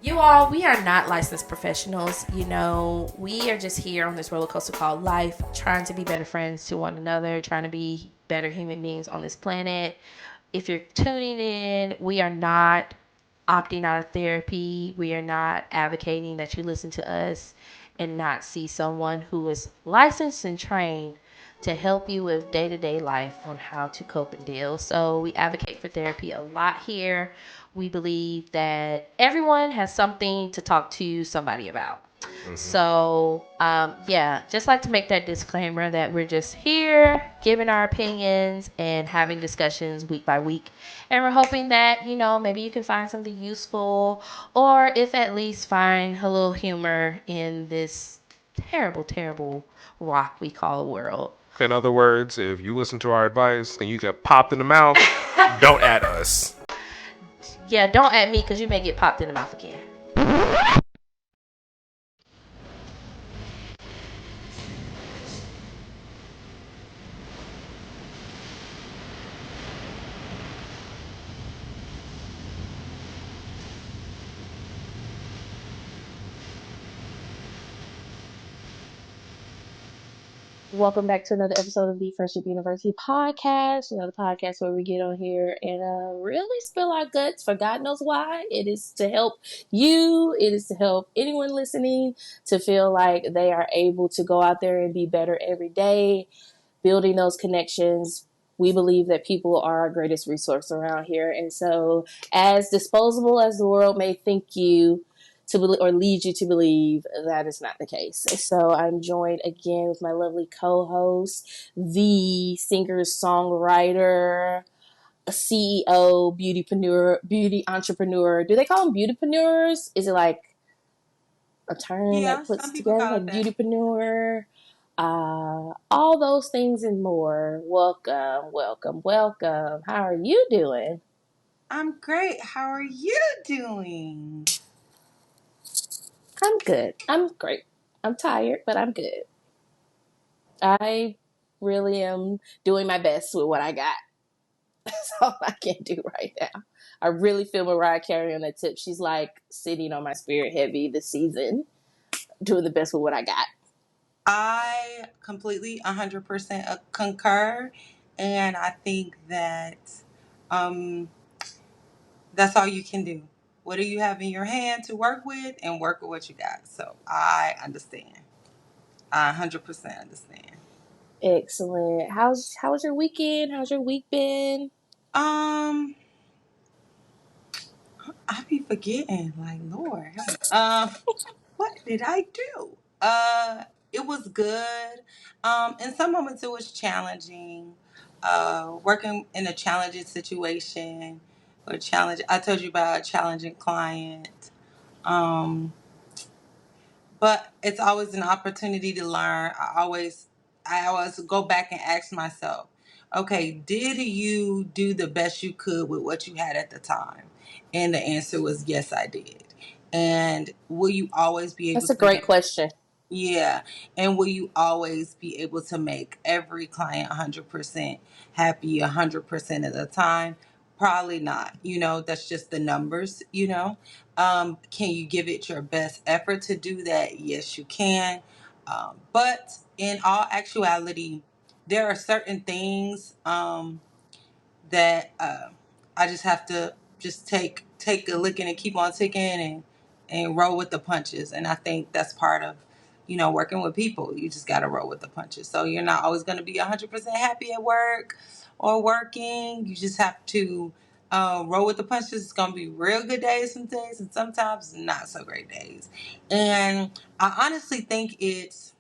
You all, we are not licensed professionals. We are just here on this roller coaster called life, trying to be better friends to one another, trying to be better human beings on this planet. If you're tuning in, we are not opting out of therapy. We are not advocating that you listen to us and not see someone who is licensed and trained to help you with day-to-day life on how to cope and deal. So we advocate for therapy a lot here. We believe that everyone has something to talk to somebody about. So, yeah, just like to make that disclaimer that we're just here giving our opinions and having discussions week by week. And we're hoping that, maybe you can find something useful or if at least find a little humor in this terrible, terrible rock we call a world. In other words, if you listen to our advice and you get popped in the mouth, don't at us. Yeah, don't at me because you may get popped in the mouth again. Welcome back to another episode of the Friendship University podcast. The podcast where we get on here and really spill our guts for God knows why. It is to help you. It is to help anyone listening to feel like they are able to go out there and be better every day, building those connections. We believe that people are our greatest resource around here. And so, as disposable as the world may think you to believe or lead you to believe, that is not the case. So, I'm joined again with my lovely co host, the singer, songwriter, CEO, beauty entrepreneur. Do they call them beautypreneurs? Is it like a term Yeah, that puts some people together call like it that. beautypreneur? All those things and more. Welcome, welcome, welcome. How are you doing? I'm great. How are you doing? I'm good. I'm great. I'm tired, but I'm good. I really am doing my best with what I got. That's all I can do right now. I really feel Mariah Carey on that tip. She's like sitting on my spirit heavy this season, doing the best with what I got. I completely 100% concur. And I think that um, that's all you can do. What do you have in your hand to work with and work with what you got? So I understand. I 100% understand. Excellent. How was your weekend? How's your week been? Um, I be forgetting, like, Lord. Help me. What did I do? It was good. In some moments it was challenging. Working in a challenging situation or challenge. I told you about a challenging client. Um, but it's always an opportunity to learn. I always go back and ask myself, okay, did you do the best you could with what you had at the time? And the answer was yes, I did. And will you always be able That's a to great make question. yeah. And will you always be able to make every client 100% happy 100% of the time? Probably not. That's just the numbers. Can you give it your best effort to do that? Yes, you can. But in all actuality, there are certain things that I just have to just take a look and keep on ticking and roll with the punches. And I think that's part of working with people. You just got to roll with the punches. So you're not always going to be 100% happy at work or working. You just have to roll with the punches. It's going to be real good days some days and sometimes not so great days. And I honestly think it's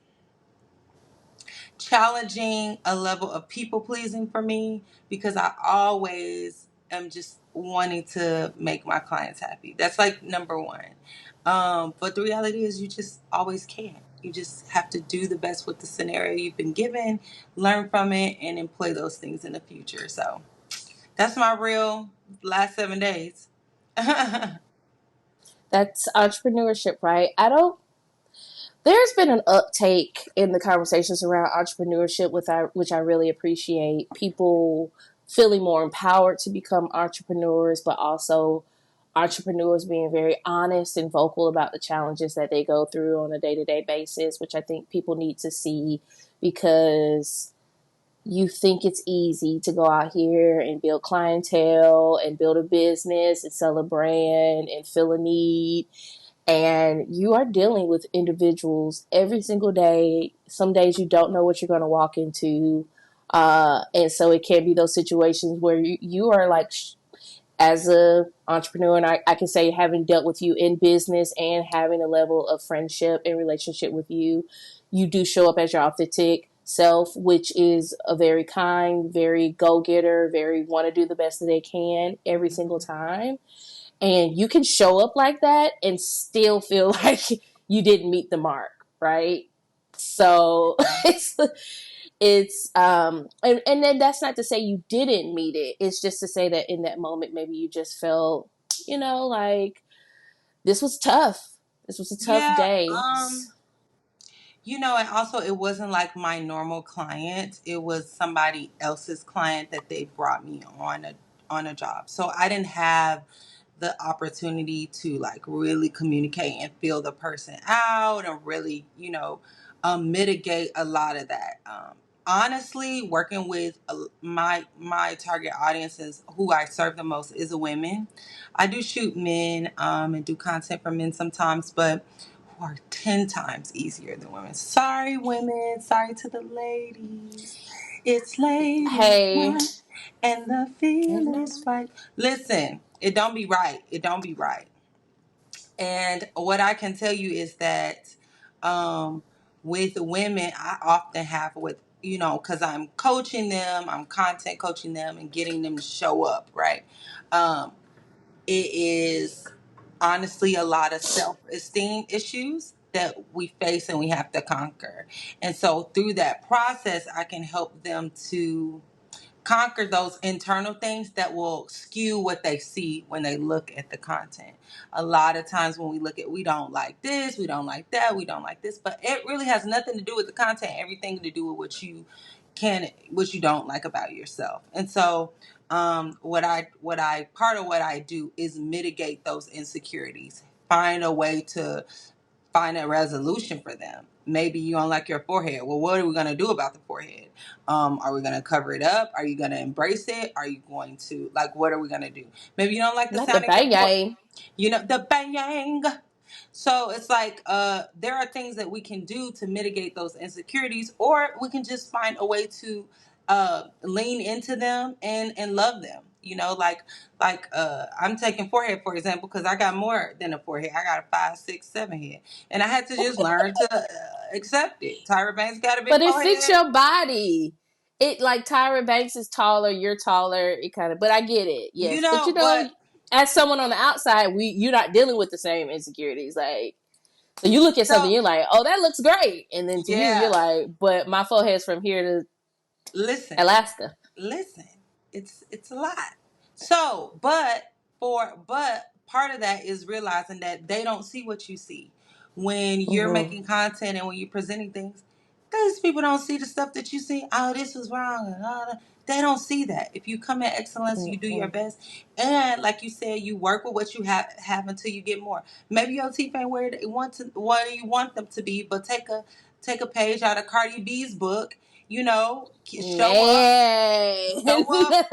challenging a level of people pleasing for me because I always am just wanting to make my clients happy. That's like number one. But the reality is, you just always can't. You just have to do the best with the scenario you've been given, learn from it, and employ those things in the future. So that's my real last 7 days. That's entrepreneurship, right? I don't There's been an uptake in the conversations around entrepreneurship, which I really appreciate. People feeling more empowered to become entrepreneurs, but also entrepreneurs being very honest and vocal about the challenges that they go through on a day-to-day basis, which I think people need to see, because you think it's easy to go out here and build clientele and build a business and sell a brand and fill a need. And you are dealing with individuals every single day. Some days you don't know what you're going to walk into. And so it can be those situations where you are like, as a entrepreneur, and I can say, having dealt with you in business and having a level of friendship and relationship with you, you do show up as your authentic self, which is a very kind, very go-getter, very want to do the best that they can every single time. And you can show up like that and still feel like you didn't meet the mark, right? So and then that's not to say you didn't meet it. It's just to say that in that moment maybe you just felt, like, this was tough. This was a tough Yeah. day. And also it wasn't like my normal client. It was somebody else's client that they brought me on a job. So I didn't have the opportunity to like really communicate and feel the person out and really, mitigate a lot of that. Honestly, working with my target audiences, who I serve the most, is a women. I do shoot men and do content for men sometimes, but who are 10 times easier than women. Sorry, women. Sorry to the ladies. It's ladies' Hey, night and the feeling's right. Listen, it don't be right. It don't be right. And what I can tell you is that um, with women, I often have because I'm coaching them, I'm content coaching them and getting them to show up, right? Um, it is honestly a lot of self-esteem issues that we face and we have to conquer. And so through that process, I can help them to conquer those internal things that will skew what they see when they look at the content. A lot of times when we don't like this, we don't like that, we don't like this, but it really has nothing to do with the content, everything to do with what you don't like about yourself. And so part of what I do is mitigate those insecurities, find a way to find a resolution for them. Maybe you don't like your forehead. Well, what are we going to do about the forehead? Are we going to cover it up? Are you going to embrace it? Are you going to, like, what are we going to do? Maybe you don't like the not the sound of your voice. bang. The bang. So it's like there are things that we can do to mitigate those insecurities, or we can just find a way to lean into them and love them. I'm taking forehead for example because I got more than a forehead. I got a 5, 6, 7 head, and I had to just learn to accept it. Tyra Banks got a big But it fits forehead, your body. It, like, Tyra Banks is taller, you're taller. It kind of, but I get it. Yes, but but as someone on the outside, you're not dealing with the same insecurities. Like, so you look at something, so you're like, oh, that looks great, and then to you, you're yeah. like, but my forehead's from here to Listen, Alaska. listen, it's a lot. So but part of that is realizing that they don't see what you see when you're Mm-hmm. making content and when you're presenting things. These people don't see the stuff that you see. Oh, this was wrong, and all that. They don't see that. If you come at excellence, you do your Mm-hmm. best, and like you said, you work with what you have until you get more. Maybe your teeth ain't where you want them to be, but take a page out of Cardi B's book. Show up, Man. show up,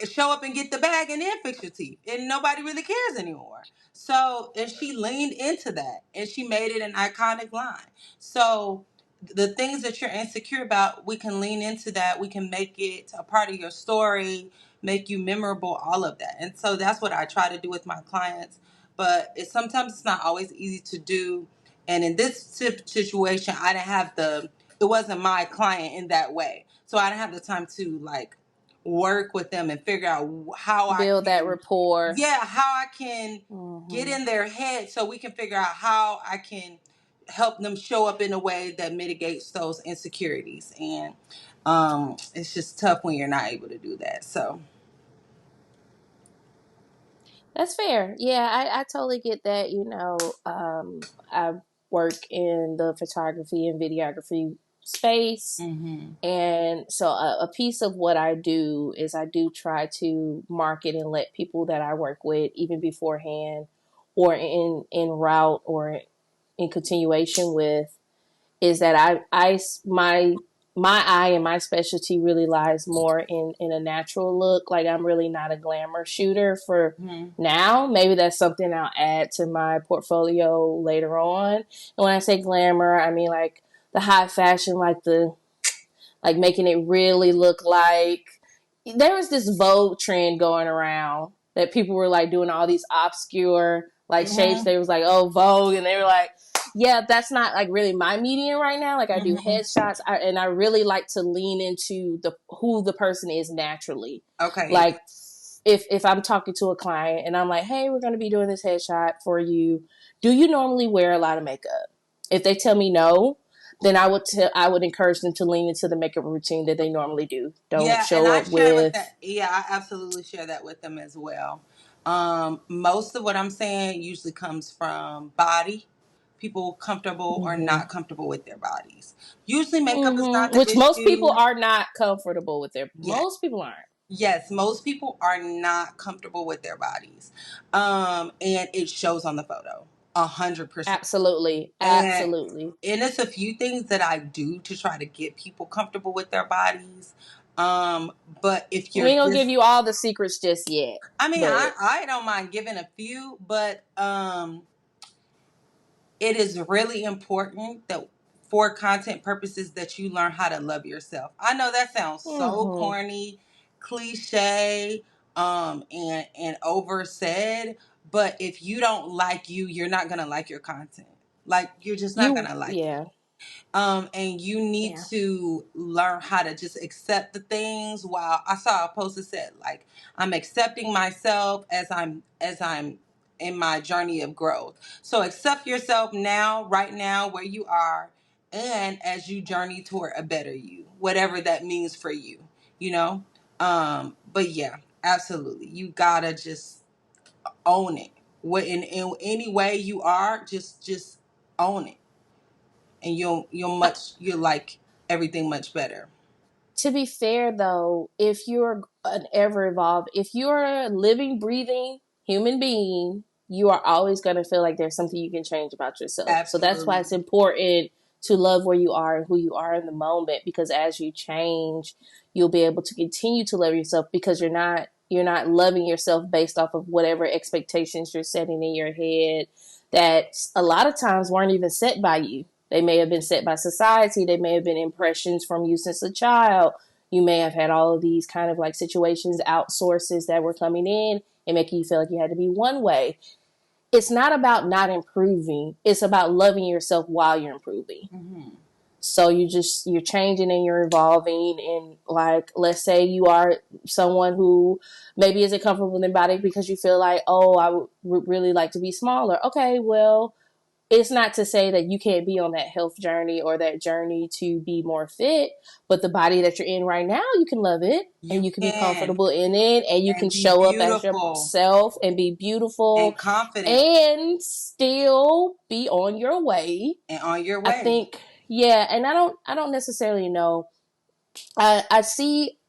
show up and get the bag and then fix your teeth. And nobody really cares anymore. So, and she leaned into that and she made it an iconic line. So, the things that you're insecure about, we can lean into that. We can make it a part of your story, make you memorable, all of that. And so that's what I try to do with my clients. But sometimes it's not always easy to do. And in this situation, I didn't have it wasn't my client in that way. So I didn't have the time to like work with them and figure out how I Build that can, rapport. yeah, how I can get Mm-hmm. in their head so we can figure out how I can help them show up in a way that mitigates those insecurities. And it's just tough when you're not able to do that. So, That's fair. Yeah, I totally get that. I work in the photography and videography space. Mm-hmm. And so a piece of what I do is I do try to market and let people that I work with, even beforehand or in route or in continuation with, is that my eye and my specialty really lies more in a natural look. Like, I'm really not a glamour shooter for Mm-hmm. now. Maybe that's something I'll add to my portfolio later on. And when I say glamour, I mean like the high fashion, like making it really look like there was this Vogue trend going around that people were like doing all these obscure like shapes. Mm-hmm. They was like, oh, Vogue, and they were like, yeah, that's not like really my medium right now. Like, I do Mm-hmm. headshots, and I really like to lean into the who the person is naturally. Okay. Like, if I'm talking to a client and I'm like, hey, we're going to be doing this headshot for you, do you normally wear a lot of makeup? If they tell me no, then I would encourage them to lean into the makeup routine that they normally do. Don't Yeah, and show I up share with with that. Yeah, I absolutely share that with them as well. Most of what I'm saying usually comes from body, people comfortable or mm-hmm, not comfortable with their bodies. Usually, makeup is not mm-hmm, the which most people issue. are not comfortable with their Yes, most people aren't. yes, most people are not comfortable with their bodies, and it shows on the photo, 100%. Absolutely, And absolutely. it's a few things that I do to try to get people comfortable with their bodies. Um, but if We you're ain't gonna give just you all the secrets just yet, I mean, but I don't mind giving a few, but it is really important that for content purposes that you learn how to love yourself. I know that sounds so mm-hmm. corny, cliche, and oversaid, but if you don't like you, you're not gonna like your content. Like, you're just not you gonna like it. yeah, And you need yeah. to learn how to just accept the things. While I saw a post that said, like, I'm accepting myself as I'm in my journey of growth. So accept yourself now, right now, where you are, and as you journey toward a better you, whatever that means for you, you know. But yeah, absolutely, you gotta just own it. What in any way you are, just own it, and you'll like everything much better. To be fair though, if you're an ever evolved, if you're a living, breathing human being, you are always going to feel like there's something you can change about yourself. So that's why Absolutely. it's important to love where you are and who you are in the moment, because as you change, you'll be able to continue to love yourself, because you're not loving yourself based off of whatever expectations you're setting in your head that a lot of times weren't even set by you. They may have been set by society. They may have been impressions from you since a child. You may have had all of these kind of like situations, outsources that were coming in and making you feel like you had to be one way. It's not about not improving. It's about loving yourself while you're improving. Hmm. So you're changing and you're evolving. And like, let's say you are someone who maybe isn't comfortable in their body because you feel like, oh, I would really like to be smaller. Okay, well, it's not to say that you can't be on that health journey or that journey to be more fit, but the body that you're in right now, you can love it and You you can be can, comfortable in it, and you can and be show up as beautiful yourself and be and beautiful confident and still be on your way. and on your I way. think, yeah, and I don't necessarily know. I see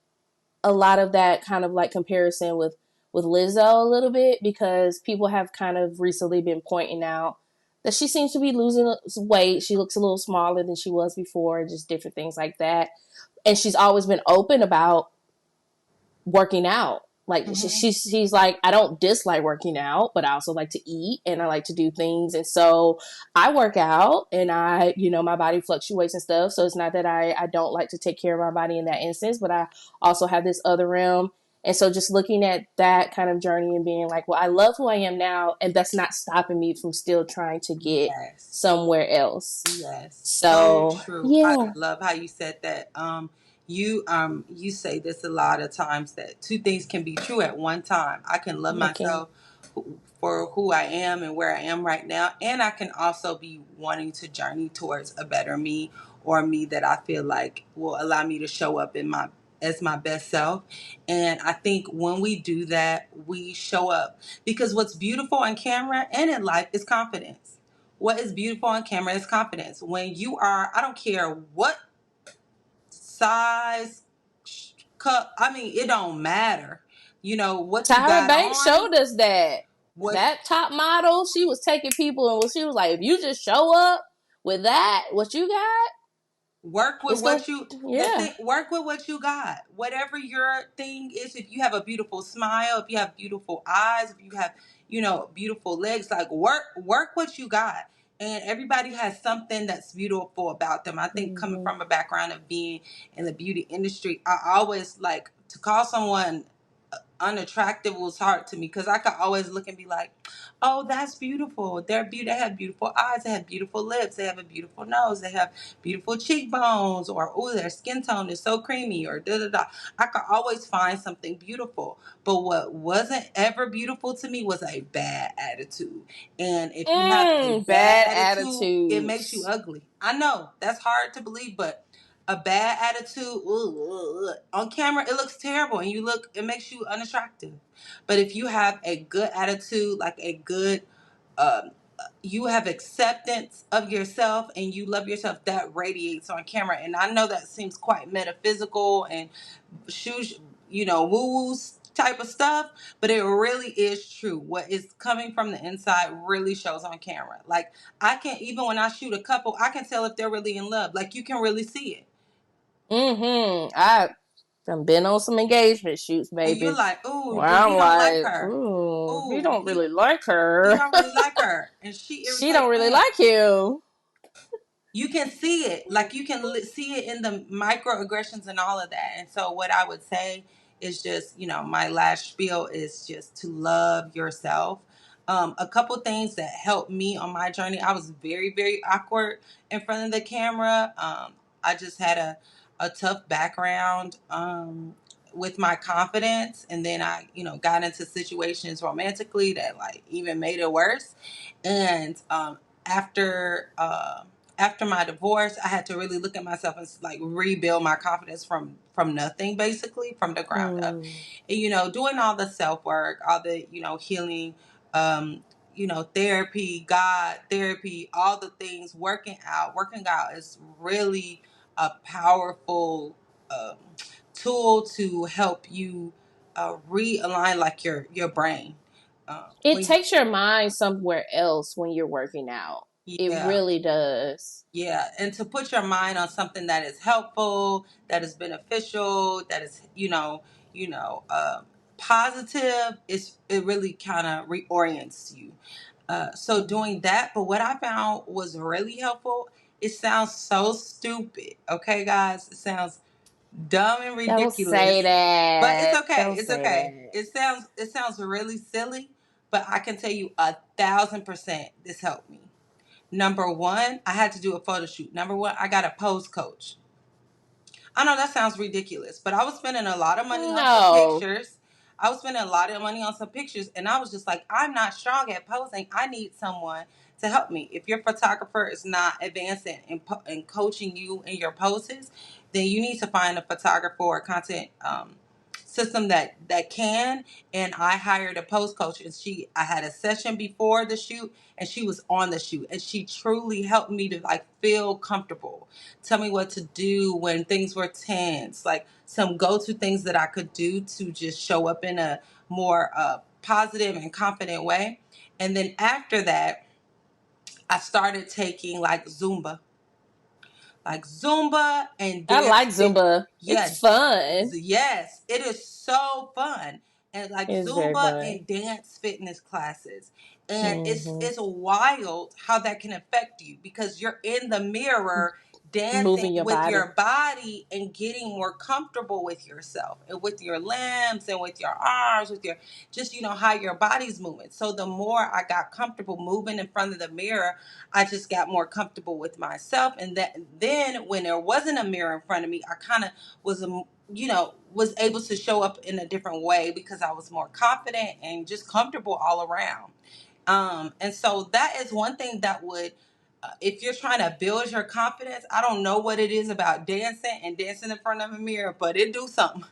a lot of that kind of like comparison with Lizzo a little bit, because people have kind of recently been pointing out that she seems to be losing weight. She looks a little smaller than she was before, just different things like that. And she's always been open about working out. Like, Hmm. she's like, I don't dislike working out, but I also like to eat and I like to do things. And so I work out, and my body fluctuates and stuff. So it's not that I don't like to take care of my body in that instance, but I also have this other realm. And so just looking at that kind of journey and being like, well, I love who I am now, and that's not stopping me from still trying to get Yes. somewhere else. Yes, so So true. I yeah. love how you said that. You say this a lot of times, that two things can be true at one time. I can love Okay. myself for who I am and where I am right now, and I can also be wanting to journey towards a better me, or me that I feel like will allow me to show up in my as my best self. And I think when we do that, we show up, because what's beautiful on camera and in life is confidence. What is beautiful on camera is confidence. When you are, I don't care what size, cup. I mean, it don't matter. You know what you Tyra got Banks on. showed us that. What That top model, she was taking people and she was like, if you just show up with that, what you got, work with it's gonna, what you the yeah. thing work with what you got, whatever your thing is. If you have a beautiful smile, if you have beautiful eyes, if you have, beautiful legs, like work what you got. And everybody has something that's beautiful about them. I think coming Mm-hmm. from a background of being in the beauty industry, I always like to call someone unattractive was hard to me because I could always look and be like, "Oh, that's beautiful. They have beautiful eyes. They have beautiful lips. They have a beautiful nose. They have beautiful cheekbones." Or, "Oh, their skin tone is so creamy." Or da da da. I could always find something beautiful. But what wasn't ever beautiful to me was a bad attitude. And if you have a bad Bad attitude, it makes you attitudes. ugly. I know that's hard to believe, but a bad attitude, on camera it looks terrible, and it makes you unattractive. But if you have a good attitude, like a good um, you have acceptance of yourself and you love yourself, that radiates on camera. And I know that seems quite metaphysical and shoes, woo woo type of stuff, but it really is true. What is coming from the inside really shows on camera. Like, I can, even when I shoot a couple, I can tell if they're really in love. Like, you can really see it. I done been on some engagement shoots, And you're baby. like, ooh, Where he I'm don't like like, her. ooh, he Ooh, don't really like he her. don't really like her, and she She don't irritates really him. like him. You can see it, like you can see it in the microaggressions and all of that. And so what I would say is just, my last spiel is just to love yourself. A couple things that helped me on my journey: I was very, very awkward in front of the camera. I just had a tough background with my confidence, and then I got into situations romantically that like even made it worse. And after after my divorce, I had to really look at myself and like rebuild my confidence from nothing, basically from the ground up. Mm. And, doing all the self work, all the healing, therapy, God therapy, all the things, working out is really a powerful tool to help you realign like your brain. It When takes your mind somewhere else when you're working out. It Yeah. really does. Yeah, and to put your mind on something that is helpful, that is beneficial, that is positive, it really kind of reorients you. So doing that, but what I found was really helpful. It sounds so stupid, okay, guys. It sounds dumb and Don't say ridiculous, but it's that. okay. Don't It's say okay. that. It sounds really silly, but I can tell you 1,000% this helped me. Number one, I had to do a photo shoot. Number one, I got a pose coach. I know that sounds ridiculous, but I was spending a lot of money on some No. pictures. I was spending a lot of money on some pictures, and I was just like, I'm not strong at posing. I need someone to help me. If your photographer is not advancing and coaching you in your poses, then you need to find a photographer or content system that can. And I hired a pose coach, and I had a session before the shoot, and she was on the shoot, and she truly helped me to like feel comfortable, tell me what to do when things were tense, like some go-to things that I could do to just show up in a more positive and confident way. And then after that, I started taking like Zumba and I dance. like Zumba. Yeah, It's fun. yes, it is so fun. And like It's very Zumba fun. and dance fitness classes. And it's Mm-hmm. it's wild how that can affect you because you're in the mirror dancing Moving your with body. your body and getting more comfortable with yourself and with your limbs and with your arms, with your just how your body's moving. So the more I got comfortable moving in front of the mirror, I just got more comfortable with myself. And then when there wasn't a mirror in front of me, I kind of was was able to show up in a different way because I was more confident and just comfortable all around. And so that is one thing that would, if you're trying to build your confidence, I don't know what it is about dancing and dancing in front of a mirror, but it do something.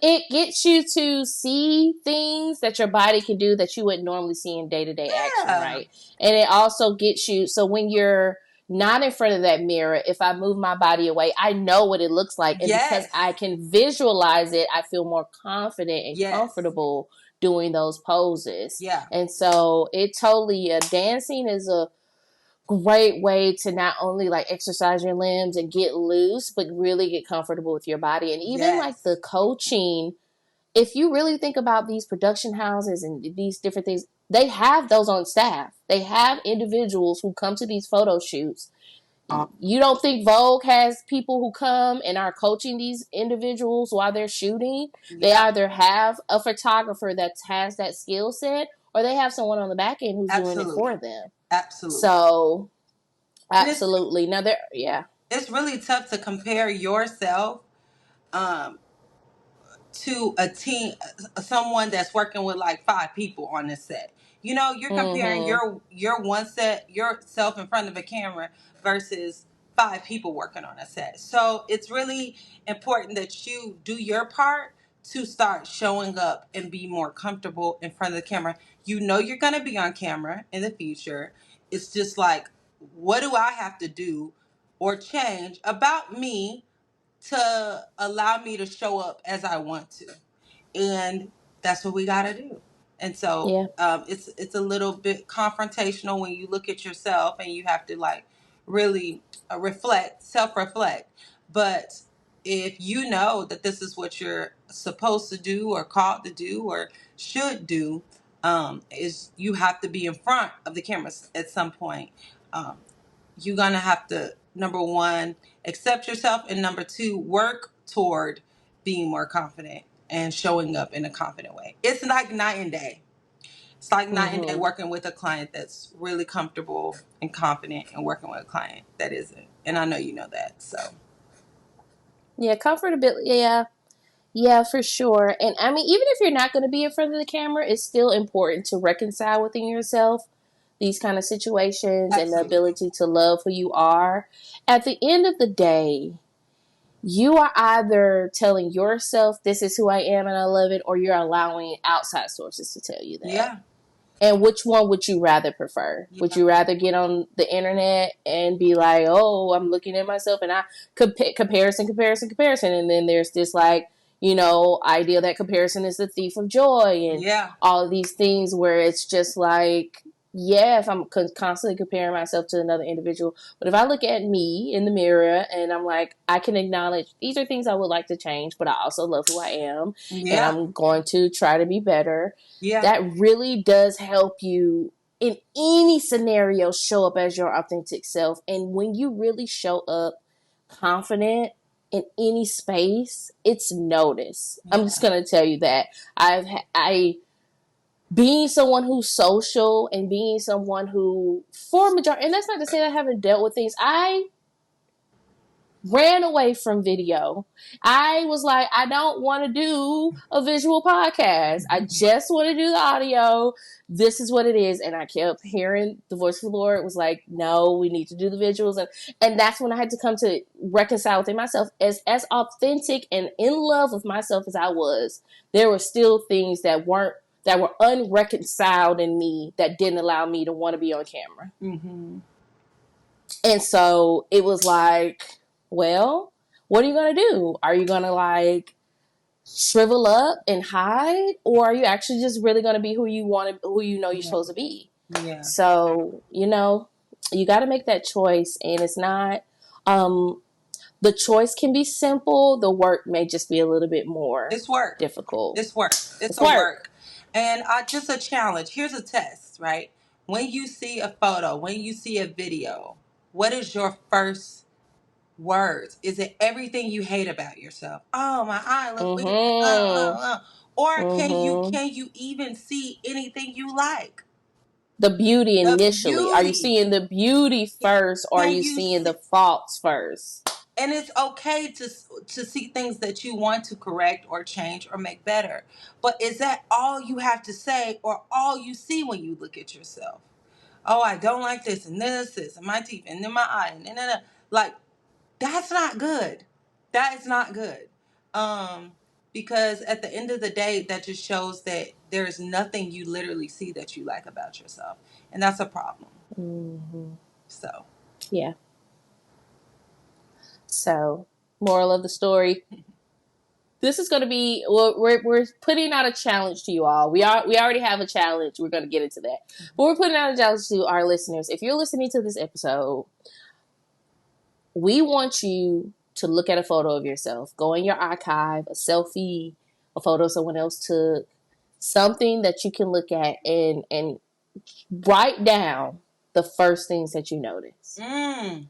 It gets you to see things that your body can do that you wouldn't normally see in day to day action, Yeah. right? And it also gets you, so when you're not in front of that mirror, if I move my body away, I know what it looks like. And because I Yes. can visualize it, I feel more confident and Yes. comfortable doing those poses. Yeah. And so it totally, dancing is a great way to not only like exercise your limbs and get loose, but really get comfortable with your body. And even like the Yes. coaching, if you really think about these production houses and these different things, they have those on staff. They have individuals who come to these photo shoots. You don't think Vogue has people who come and are coaching these individuals while they're shooting? They Yeah. either have a photographer that has that skill set, or they have someone on the back end who's doing it for Absolutely. them. Absolutely. So And absolutely. Now there, yeah. it's really tough to compare yourself um to a team, someone that's working with like five people on the set. You know, you're comparing Mm-hmm. your one set, yourself in front of a camera versus five people working on a set. So it's really important that you do your part to start showing up and be more comfortable in front of the camera. You know you're going to be on camera in the future. It's just like, what do I have to do or change about me to allow me to show up as I want to? And that's what we got to do. And so Yeah. it's a little bit confrontational when you look at yourself and you have to like really reflect, self reflect. But if you know that this is what you're supposed to do or called to do or should do, is you have to be in front of the cameras at some point. Um, you're gonna have to, number one, accept yourself, and number two, work toward being more confident and showing up in a confident way. It's like night and day. It's like night and day Mm-hmm. working with a client that's really comfortable and confident and working with a client that isn't. And I know you know that. So Yeah, comfortability. Yeah, yeah, for sure. And I mean, even if you're not going to be in front of the camera, it's still important to reconcile within yourself these kind of situations and the absolutely. ability to love who you are. At the end of the day, you are either telling yourself this is who I am and I love it, or you're allowing outside sources to tell you that. Yeah. And which one would you rather prefer? Would Yeah. you rather get on the internet and be like, "Oh, I'm looking at myself and I comparison," and then there's this like, idea that comparison is the thief of joy and Yeah. all of these things where it's just like, yeah, if I'm constantly comparing myself to another individual, but if I look at me in the mirror and I'm like, I can acknowledge these are things I would like to change, but I also love who I am and Yeah. I'm going to try to be better. Yeah. That really does help you in any scenario show up as your authentic self. And when you really show up confident in any space, it's noticed. I'm Yeah. just gonna tell you that I being someone who's social and being someone who for majority, and that's not to say that I haven't dealt with things. I ran away from video. I was like, I don't want to do a visual podcast. I just want to do the audio. This is what it is. And I kept hearing the voice of the Lord was like, no, we need to do the visuals. And that's when I had to come to reconcile within myself. As authentic and in love with myself as I was, there were still things that were unreconciled in me that didn't allow me to want to be on camera. Mm-hmm. And so it was like, well, what are you going to do? Are you going to like shrivel up and hide? Or are you actually just really going to be who you want to, who you know you're Yeah. supposed to be? Yeah. So, you got to make that choice. And it's not, the choice can be simple. The work may just be a little bit more It's work. difficult. It's work. It's It's a work. work. And just a challenge. Here's a test, right? When you see a photo, when you see a video, what is your first words? Is it everything you hate about yourself? Oh, my eye look weird. Mm-hmm. Or Mm-hmm. can you even see anything you like? The beauty The initially. Are you beauty. seeing the beauty first or are Can you you seeing the see? faults first? And it's okay to see things that you want to correct or change or make better. But is that all you have to say or all you see when you look at yourself? Oh, I don't like this and this and my teeth and then my eye and then like that's not good. That is not good. Um because at the end of the day that just shows that there is nothing you literally see that you like about yourself. And that's a problem. Mm-hmm. So Yeah. So, moral of the story, this is going to be, well, we're putting out a challenge to you all. We already have a challenge. We're going to get into that. But we're putting out a challenge to our listeners. If you're listening to this episode, we want you to look at a photo of yourself. Go in your archive, a selfie, a photo someone else took, something that you can look at and write down the first things that you notice.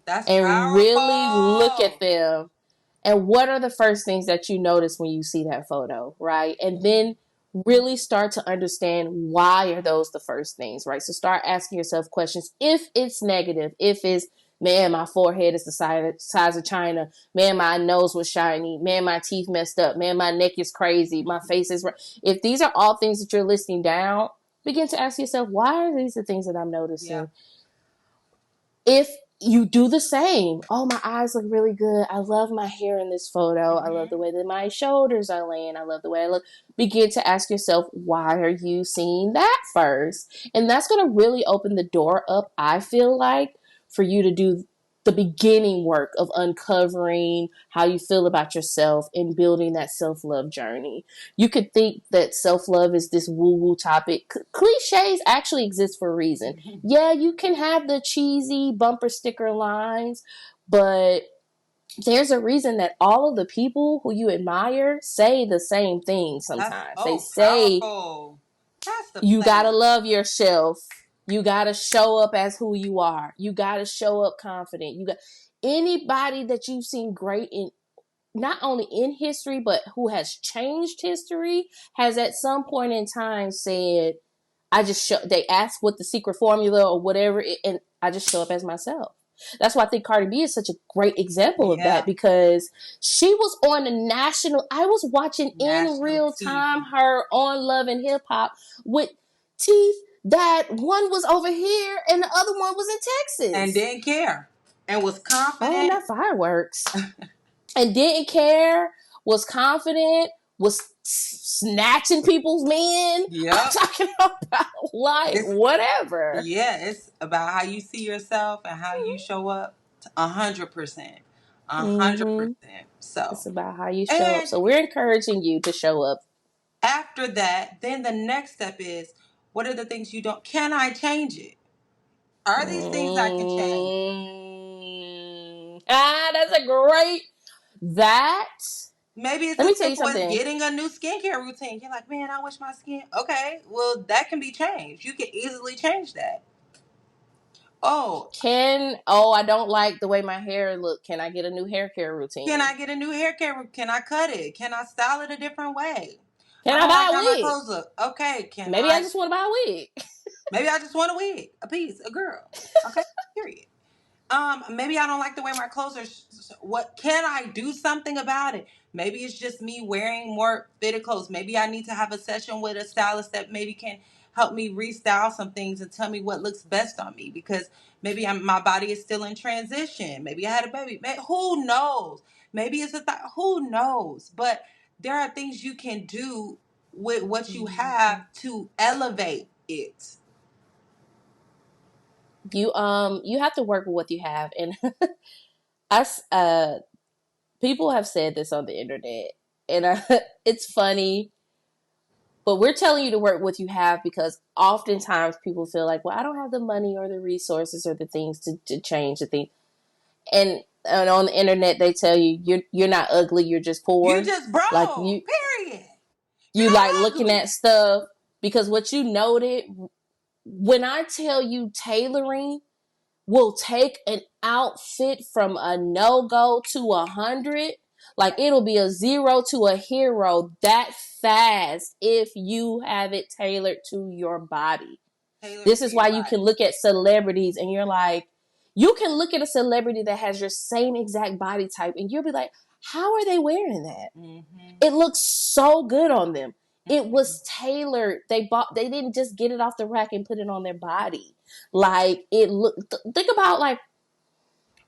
That's And really look at powerful. them. And what are the first things that you notice when you see that photo, right? And then really start to understand why are those the first things, right? So start asking yourself questions. If it's negative, if it's, man, my forehead is the size of China, man, my nose was shiny, man, my teeth messed up, man, my neck is crazy, my face is, if these are all things that you're listing down, begin to ask yourself, why are these the things that I'm Yeah. noticing? If you do the same, oh, my eyes look really good. I love my hair in this photo. I love the way that my shoulders are laying. I love the way I look. Begin to ask yourself, why are you seeing that first? And that's going to really open the door up, I feel like, for you to do the beginning work of uncovering how you feel about yourself and building that self-love journey. You could think that self-love is this woo-woo topic. Cliches actually exist for a reason. Yeah, you can have the cheesy bumper sticker lines, but there's a reason that all of the people who you admire say the same thing That's sometimes. They oh say, powerful. That's the you gotta place. love yourself. You gotta show up as who you are. You gotta show up confident. You got anybody that you've seen great in, not only in history, but who has changed history, has at some point in time said, I just show, they ask what the secret formula or whatever, and I just show up as myself. That's why I think Cardi B is such a great example of that, Yeah. because she was on a national, I was watching in National real time TV. her on Love and Hip Hop with teeth that one was over here and the other one was in And Texas. didn't care. And was Oh, confident. not fireworks. And didn't care, was confident, was snatching people's men. I'm Yep. talking about like It's whatever. yeah, it's about how you see yourself and how you show up 100%. A hundred Mm-hmm. percent. So It's about how you show up. and So we're encouraging you to show up. after that, then the next step is what are the things you don't can I change it? Are these things I can change? That's a great that. Maybe it's Let as me tell you simple as something. getting a new skincare routine. You're like, man, I wish my skin. Okay, well, that can be changed. You can easily change that. Oh, I don't like the way my hair look. Can I get a new hair care can routine? I get a new hair care? Can I cut it? Can I style it a different way? Can I I don't like buy a how my wig? clothes look. Okay, can Maybe I I? just want to buy a wig. Maybe I just want a wig, a piece, a girl. Okay, period. Maybe I don't like the way my clothes are. What can I do something about it? Maybe it's just me wearing more fitted clothes. Maybe I need to have a session with a stylist that maybe can help me restyle some things and tell me what looks best on me because maybe my body is still in transition. Maybe I had a baby. Who knows? Maybe it's a thought. Who knows? But there are things you can do with what you Mhm. have to elevate it. You have to work with what you have, and us people have said this on the internet, and it's funny, but we're telling you to work with what you have because oftentimes people feel like, well, I don't have the money or the resources or the things to change the thing. And on the internet they tell you you're not ugly, you're just You poor. just Like broke. Period. You're you like not looking at ugly. stuff because what you noted, when I tell you tailoring will take an outfit from a no-go to 100, like it'll be a zero to a hero that fast if you have it tailored to your body. Tailored This to is your why you can body. look at celebrities and you're like, you can look at a celebrity that has your same exact body type and you'll be like, how are they wearing that? Mm-hmm. It looks so good on them. It Mm-hmm. was tailored. They didn't just get it off the rack and put it on their body. Like it look think about like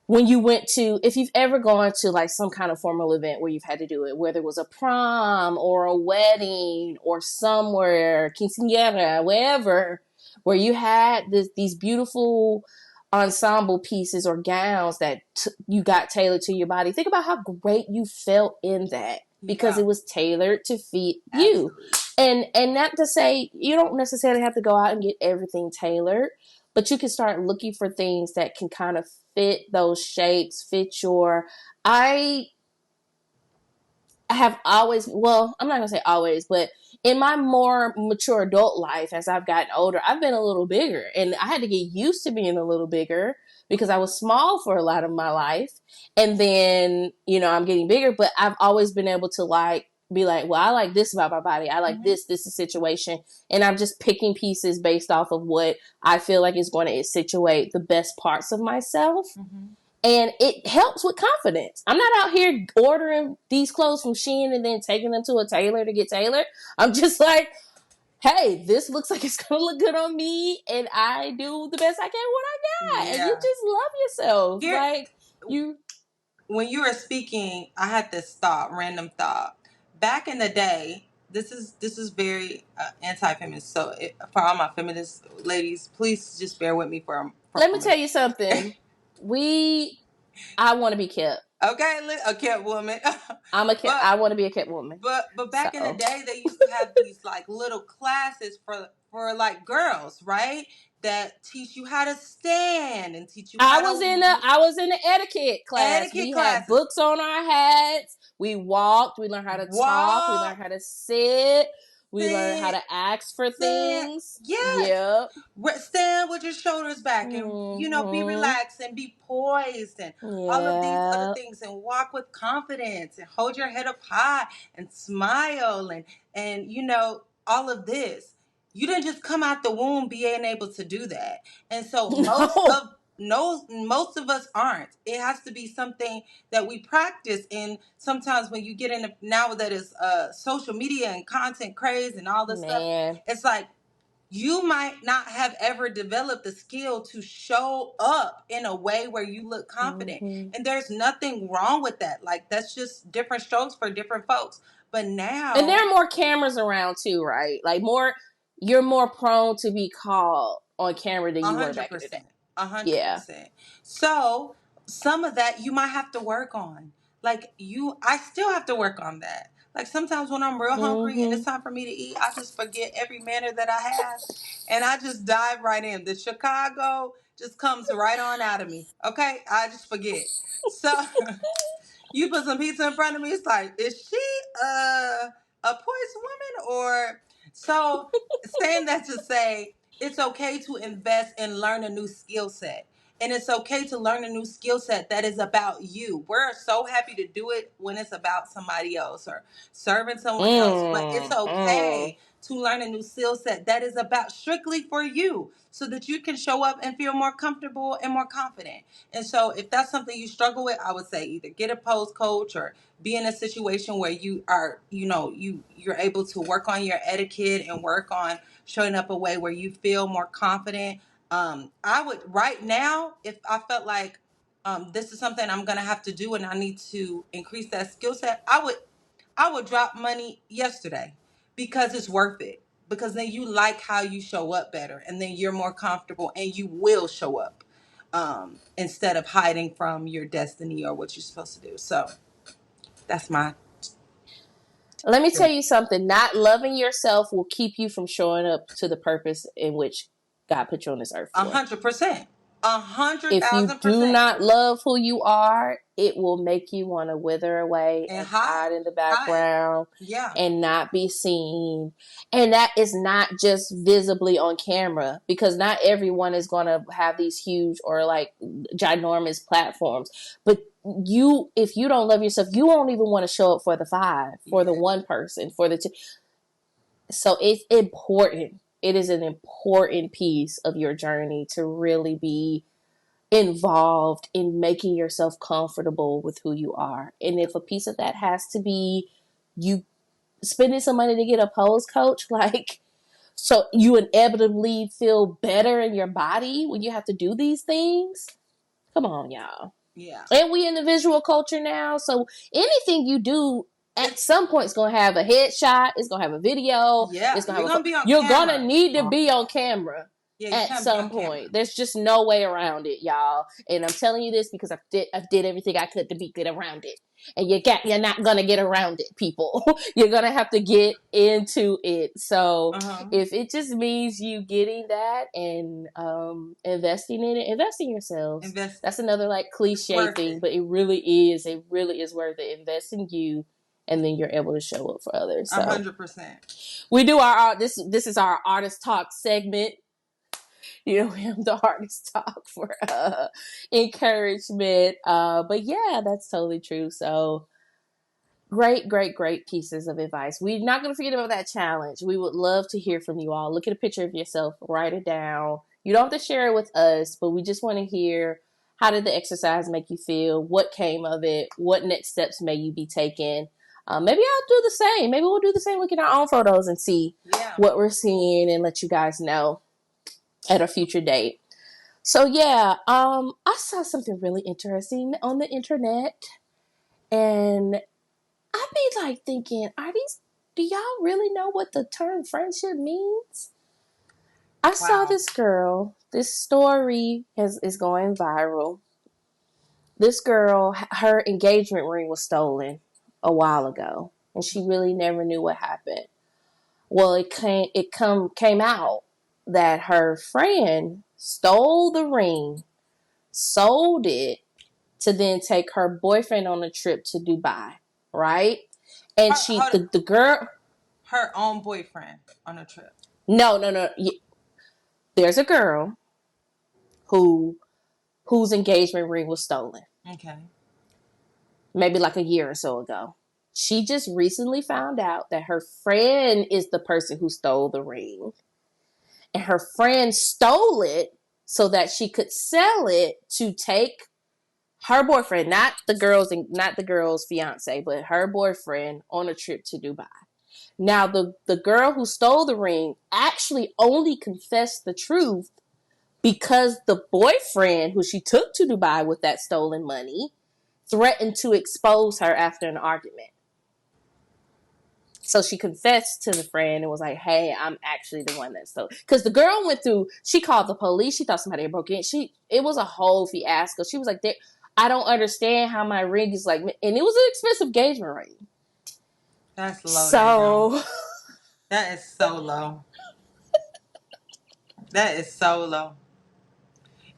when you went to, if you've ever gone to like some kind of formal event where you've had to do it, whether it was a prom or a wedding or somewhere, quinceañera, wherever, where you had these beautiful ensemble pieces or gowns that you got tailored to your body. Think about how great you felt in that because Yeah, it was tailored to fit you. absolutely. And not to say you don't necessarily have to go out and get everything tailored, but you can start looking for things that can kind of fit those shapes, fit your I have always, well, I'm not gonna say always, but in my more mature adult life, as I've gotten older, I've been a little bigger, and I had to get used to being a little bigger because I was small for a lot of my life, and then I'm getting bigger, but I've always been able to be like, well, I like this about my body, I like Hmm. this is situation, and I'm just picking pieces based off of what I feel like is going to situate the best parts of myself, Hmm. and it helps with confidence. I'm not out here ordering these clothes from Shein and then taking them to a tailor to get tailored. I'm just like, hey, this looks like it's gonna look good on me, and I do the best I can with what I got. And you Yeah. just love yourself. Here, Like you when you were speaking, I had this thought, random thought. Back in the day, this is very anti-feminist. So for all my feminist ladies, please just bear with me for a let me moment. tell you something. I wanna be kept. Okay, a kept woman. I but wanna be a kept woman. but back in the So day, they used to have these like little classes for like girls, right? That teach you how to stand and teach you how to I was in the etiquette class. etiquette We had classes. books on our hats. We walked. We learned how to talk. We learned Walk, how to sit. We learned how sit, to ask for stand. things. Yes. Yep. Stand with your shoulders back and be Hmm. relaxed and be poised and all of these other Yeah. things and walk with confidence and hold your head up high and smile and all of this. You didn't just come out the womb being able to do that. And so most No. of no most of us aren't. It has to be something that we practice. And sometimes when you get in now that is social media and content craze and all this stuff, Man. it's like you might not have ever developed the skill to show up in a way where you look confident. Hmm. And there's nothing wrong with that. Like, that's just different strokes for different folks. But And there now, are more cameras around too, right? Like you're more prone to be caught on camera than a you were hundred back in the day. percent, a hundred Yeah. percent. So some of that you might have to work on. I still have to work on that. Like sometimes when I'm real hungry and it's Hmm. time for me to eat, I just forget every manner that I have, and I just dive right in. The Chicago just comes right on out of me. Okay, I just forget. So you put some pizza in front of me, it's like, is she a poised woman or so? Saying that to say it's okay to invest and learn a new skill set. And it's okay to learn a new skill set that is about you. We're so happy to do it when it's about somebody else or serving someone else. But it's Mm, mm. okay to learn a new skill set that is about strictly for you so that you can show up and feel more comfortable and more confident. And so if that's something you struggle with, I would say either get a pose coach or be in a situation where you are, you're able to work on your etiquette and work on showing up a way where you feel more confident. I would right now, if I felt like this is something I'm gonna have to do and I need to increase that skill set, I would drop money yesterday because it's worth it. Because then you like how you show up better, and then you're more comfortable, and you will show up instead of hiding from your destiny or what you're supposed to do. So that's my Let me tell you something. Not loving yourself will keep you from showing up to the purpose in which God put you on this earth a for. 100%, a hundred If you thousand do percent, not love who you are, it will make you want to wither away and and hide, hide in the hide, background yeah, and not be seen. And that is not just visibly on camera because not everyone is going to have these huge or like ginormous platforms. But if you don't love yourself, you won't even want to show up for the five, for the yeah, one person, for the two. So it's important. It is an important piece of your journey to really be involved in making yourself comfortable with who you are. And if a piece of that has to be you spending some money to get a pose coach, like, so you inevitably feel better in your body when you have to do these things. Come on, y'all. yeah. And we in the visual culture now, so anything you do at It's some point is gonna have a headshot, it's gonna have a video, yeah. it's gonna You're have gonna be on you're gonna camera. need to be on camera. Yeah, you At can't be some on camera. point, there's just no way around it, y'all. And I'm telling you this because I did everything I could to be good around it. And you're not gonna get around it, people. You're gonna have to get into it. So Uh-huh. if it just means you getting that and investing in it, invest in yourselves. Invest. That's another like It's cliche worth thing, it. but it really is worth it. Invest in you, and then you're able to show up for others. So 100%. we do our art. This is our artist talk segment. We have the hardest talk for encouragement. But yeah, that's totally true. So great, great, great pieces of advice. We're not going to forget about that challenge. We would love to hear from you all. Look at a picture of yourself, write it down. You don't have to share it with us, but we just want to hear, how did the exercise make you feel? What came of it? What next steps may you be taking? Maybe I'll do the same. Maybe we'll do the same. Look at our own photos and see Yeah. what we're seeing and let you guys know at a future date. So yeah, I saw something really interesting on the internet, and I be like thinking, do y'all really know what the term friendship means? I saw Wow. this girl. This story is going viral. This girl, her engagement ring was stolen a while ago, and she really never knew what happened. Well, it came out that her friend stole the ring, sold it to then take her boyfriend on a trip to Dubai, right? And she, Her, the girl, her own boyfriend on a trip. no, no, no. There's a girl who whose engagement ring was stolen, Okay. maybe like a year or so ago. She just recently found out that her friend is the person who stole the ring, and her friend stole it so that she could sell it to take her boyfriend, not the girl's fiance, but her boyfriend on a trip to Dubai. Now, the girl who stole the ring actually only confessed the truth because the boyfriend who she took to Dubai with that stolen money threatened to expose her after an argument. So she confessed to the friend and was like, "Hey, I'm actually the one that stole." Because the girl went through. She called the police. She thought somebody had broken in. It was a whole fiasco. She was like, "I don't understand how my ring is like," and it was an expensive engagement ring. That's low, Danielle. So That is so low. That is so low.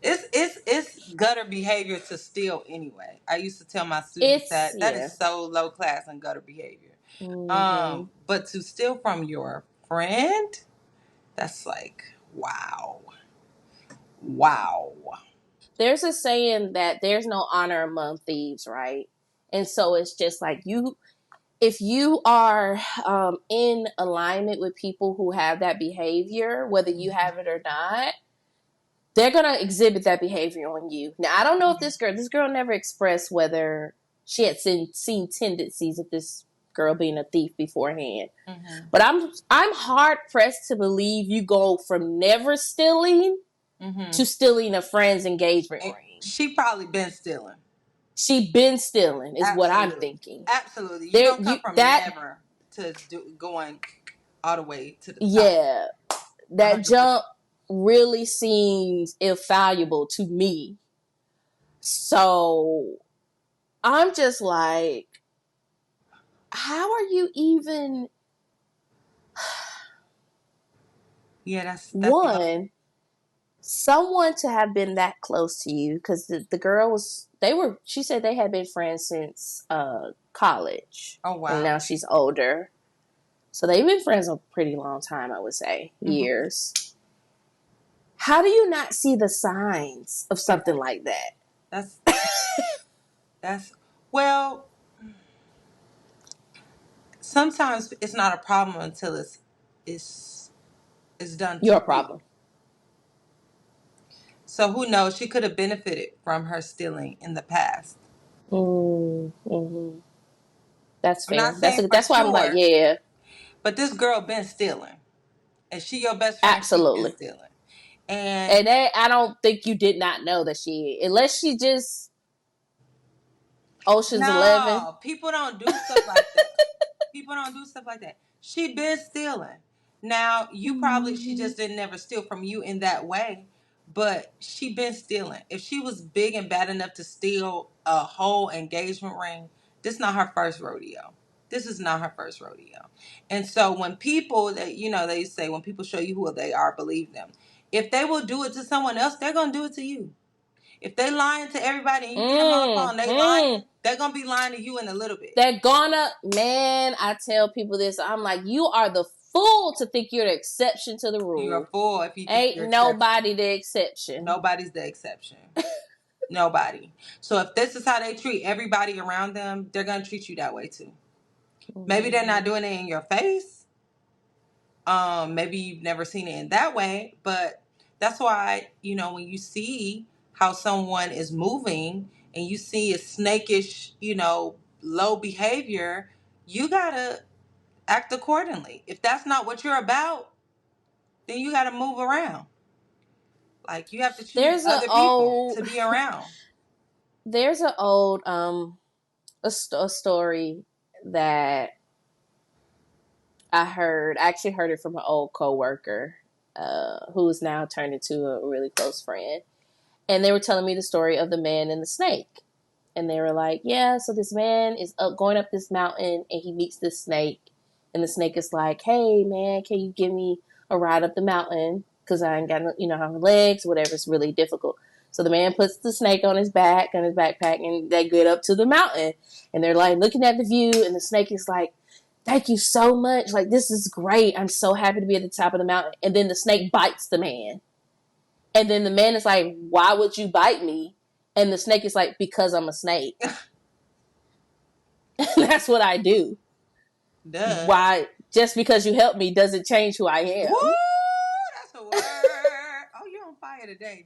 It's gutter behavior to steal anyway. I used to tell my students it's that that is yeah. so low class and gutter behavior. Mm-hmm. But to steal from your friend, that's like wow, wow. There's a saying that there's no honor among thieves, right? And so it's just like if you are in alignment with people who have that behavior, whether you have it or not, they're gonna exhibit that behavior on you. Now, I don't know if this girl never expressed whether she had seen tendencies of this girl being a thief beforehand. Mm-hmm. But I'm hard pressed to believe you go from never stealing Mm-hmm. to stealing a friend's engagement And ring. she probably been stealing. She been stealing is what I'm Absolutely, thinking. absolutely. You There don't come you from that never to going all the way to the top. Yeah, that 100%. jump really seems invaluable to me. So I'm just like, how are you even Yeah, that's low. one someone to have been that close to you? Because the girl was they were she said they had been friends since college, Oh and wow. now she's older, so they've been friends a pretty long time. I would say Mm-hmm. years. How do you not see the signs of Yeah, something like that? that's that's well. Sometimes it's not a problem until it's it's done Your to you. problem. So who knows? She could have benefited from her stealing in the past. Mm-hmm. That's I'm fair. not saying for That's why I'm like, sure, yeah, but this girl been stealing. Is she your best friend? She been absolutely. stealing. And And I don't think you did not know that unless she just Ocean's 11. no, people don't do stuff like that. People don't do stuff like that. She been stealing. Now, you probably, she Mhm. just didn't never steal from you in that way, but she been stealing. If she was big and bad enough to steal a whole engagement ring, this is not her first rodeo. This is not her first rodeo. And so when people that, they say when people show you who they are, believe them. If they will do it to someone else, they're gonna do it to you. If they lying to everybody and you get them on the phone, they lying, Mhm. they're gonna be lying to you in a little bit. They're gonna, man, I tell people this. I'm like, you are the fool to think you're the exception to the You're a rule. fool if you think you're Ain't exception. nobody the exception. Nobody's the exception. Nobody. So if this is how they treat everybody around them, they're gonna treat you that way too. Maybe they're not Mhm. doing it in your face. Maybe you've never seen it in that way, but that's why, when you see how someone is moving and you see a snakish, low behavior, you gotta act accordingly. If that's not what you're about, then you gotta move around. Like you have to choose There's a other people old, to be around. there's a old, a story that I heard. I actually heard it from an old coworker, who is now turned into a really close friend. And they were telling me the story of the man and the snake. And they were like, yeah, so this man is going up this mountain and he meets this snake. And the snake is like, hey, man, can you give me a ride up the mountain? Because I ain't got, have legs, whatever. It's really difficult. So the man puts the snake on his back, on his backpack, and they get up to the mountain. And they're like looking at the view. And the snake is like, thank you so much. Like, this is great. I'm so happy to be at the top of the mountain. And then the snake bites the man. And then the man is like, why would you bite me? And the snake is like, because I'm a snake. That's what I do. Duh. Why? Just because you help me doesn't change who I Woo! am. That's a word. Oh, you're on fire today.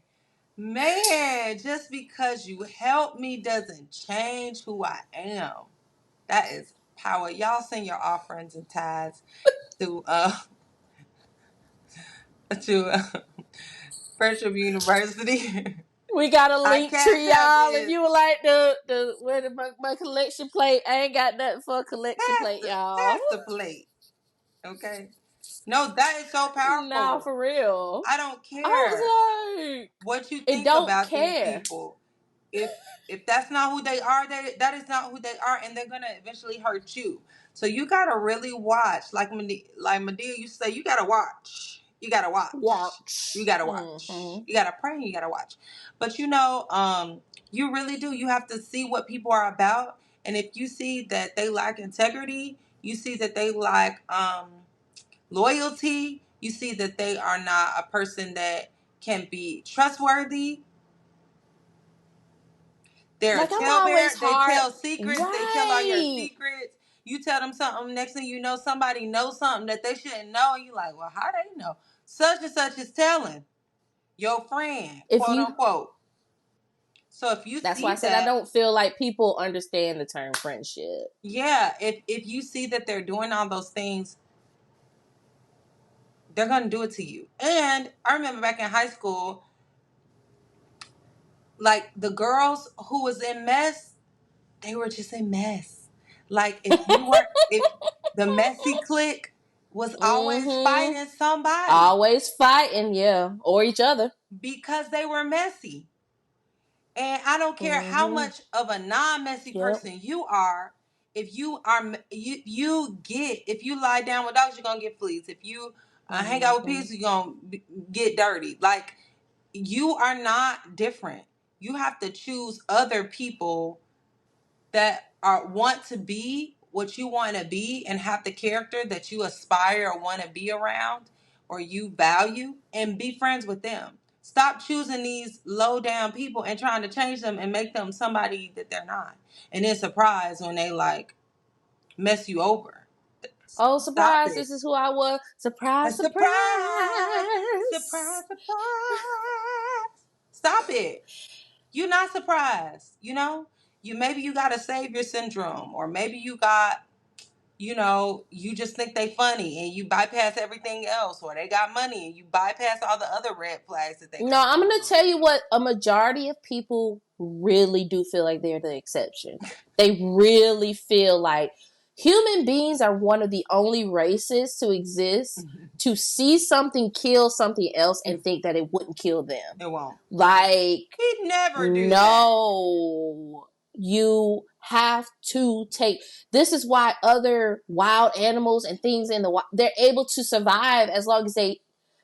Man, just because you help me doesn't change who I am. That is power. Y'all send your offerings and tithes to to Friendship University. We got a Our link cash tree, app y'all. If is you would like the where my collection plate, I ain't got nothing for a collection plate, y'all. pass the plate. Okay. No, that is so Nah, powerful. for real. I don't I care was like, what you it think don't about these care. people. if if that's not who they are, that is not who they are, and they're gonna eventually hurt you. So you gotta really watch. Like Medea used to say, you gotta watch. You gotta watch. You Watch. gotta watch. Mm-hmm. You gotta pray and you gotta watch. But you really do. You have to see what people are about, and if you see that they lack integrity, you see that they lack loyalty. You see that they are not a person that can be trustworthy. They're a Like, I'm always talebearer. They hard. tell secrets. They tell all your Right. secrets. You tell them something. Next thing you know, somebody knows something that they shouldn't know. And you like, well, how they know? Such and such is telling your friend, If quote you unquote. So if you That's why I see said I that, don't feel like people understand the term friendship. yeah, if you see that they're doing all those things, they're gonna do it to you. And I remember back in high school, like the girls who was in mess, they were just a mess. Like if the messy clique was always Mm-hmm. fighting somebody Always fighting, yeah. Or each other. because they were messy. And I don't care how Mm-hmm. much of a non-messy Yep. person you are. If you lie down with dogs, you're gonna get fleas. If you hang out with Mm-hmm. pigs, you're gonna get dirty. Like you are not different. You have to choose other people that want to be what you want to be and have the character that you aspire or want to be around or you value, and be friends with them. Stop choosing these low down people and trying to change them and make them somebody that they're not, and then surprise when they like mess you over. Oh, Stop surprise, it. this is who I was. A Surprise, surprise, surprise, surprise. surprise. Stop it. You're not surprised. Maybe you got a savior syndrome, or maybe you got, you just think they funny and you bypass everything else, or they got money and you bypass all the other red flags that they No, got I'm going going to on. tell you what, a majority of people really do feel like they're the exception. They really feel like Human beings are one of the only races to exist to see something kill something else and it, think that it wouldn't kill them. it won't. Like, He'd never do that. no, you have to take. This is why other wild animals and things in the wild, they're able to survive as long as they,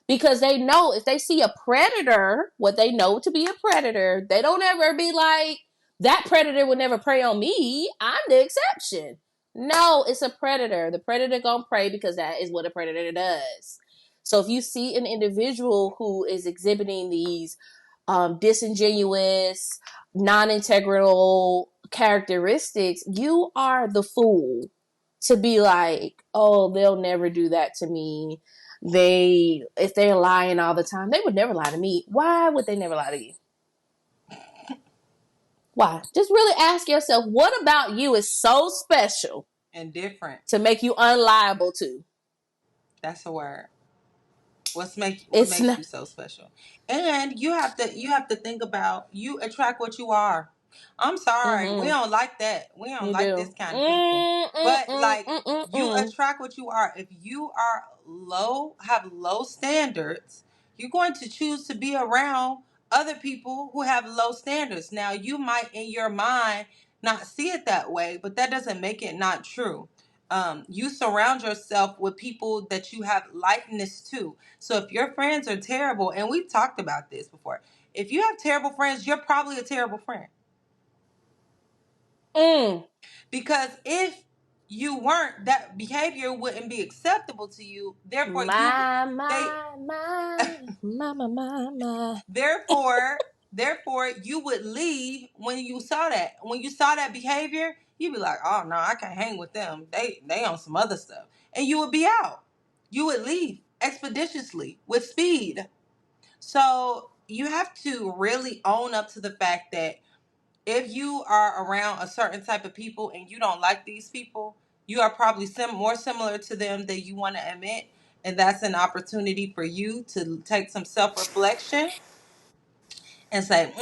because they know if they see a predator, what they know to be a predator, they don't ever be like, that predator would never prey on me. I'm the exception. No, it's a predator. The predator gonna prey because that is what a predator does. So if you see an individual who is exhibiting these disingenuous, non-integral characteristics, you are the fool to be like, oh, they'll never do that to me. If they're lying all the time, they would never lie to me. Why would they never lie to you? Why? Just really ask yourself, what about you is so special And different. to make you unliable to? That's a word. What It's makes not. you so special? And you have to think about, you attract what you are. I'm sorry, we Mm-hmm. don't like that. We don't You like this do. kind of people. But like, you Mm. attract what you are. If you are have low standards, you're going to choose to be around other people who have low standards. Now, you might in your mind not see it that way, but that doesn't make it not true. You surround yourself with people that you have likeness to. So if your friends are terrible, and we've talked about this before, if you have terrible friends, you're probably a terrible friend. Mm. Because if you weren't, that behavior wouldn't be acceptable to you. Therefore, My, they my, my, my, my, my, my. therefore therefore you would leave when you saw that. When you saw that behavior, you'd be like, oh no, I can't hang with them. They on some other stuff. And you would be out. You would leave expeditiously with speed. So you have to really own up to the fact that if you are around a certain type of people and you don't like these people, you are probably more similar to them than you want to admit. And that's an opportunity for you to take some self reflection and say,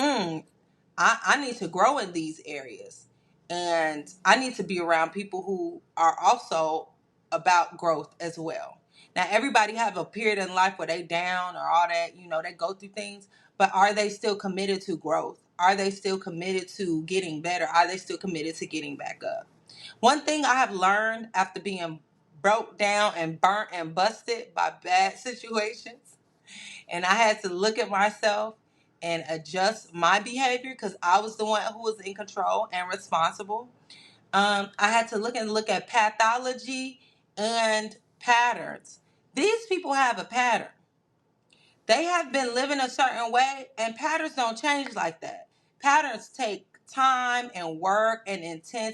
I need to grow in these areas. And I need to be around people who are also about growth as well. Now, everybody have a period in life where they down or all that, they go through things, but are they still committed to growth? Are they still committed to getting better? Are they still committed to getting back up? One thing I have learned after being broke down and burnt and busted by bad situations, and I had to look at myself and adjust my behavior because I was the one who was in control and responsible. I had to look at pathology and patterns. These people have a pattern. They have been living a certain way, and patterns don't change like that. Patterns take time and work and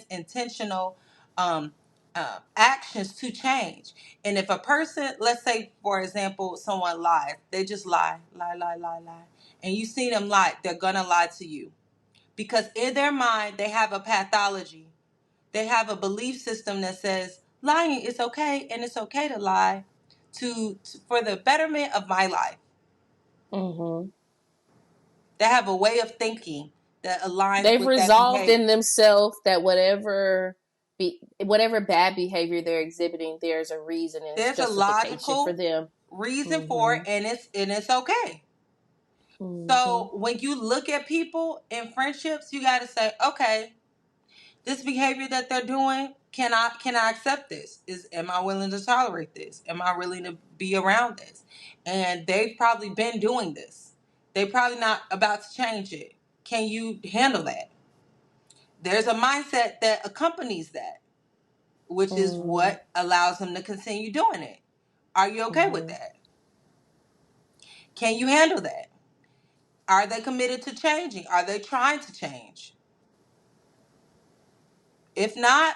intentional um, actions to change. And if a person, let's say, for example, someone lies, they just lie, and you see them lie, they're gonna lie to you because in their mind they have a pathology. They have a belief system that says lying is okay, and it's okay to lie for the betterment of my life. Mm-hmm. They have a way of thinking that aligns They've with that resolved behavior. in themselves that whatever bad behavior they're exhibiting, there's a reason and it's There's a justification for logical them. reason for it, Mm-hmm. and it's okay. Mm-hmm. So when you look at people in friendships, you got to say, okay, this behavior that they're doing, can I accept this? Am I willing to tolerate this? Am I willing to be around this? And they've probably been doing this. They're probably not about to change it. Can you handle that? There's a mindset that accompanies that, which is what allows them to continue doing it. Are you okay with Mm-hmm. that? Can you handle that? Are they committed to changing? Are they trying to change? If not,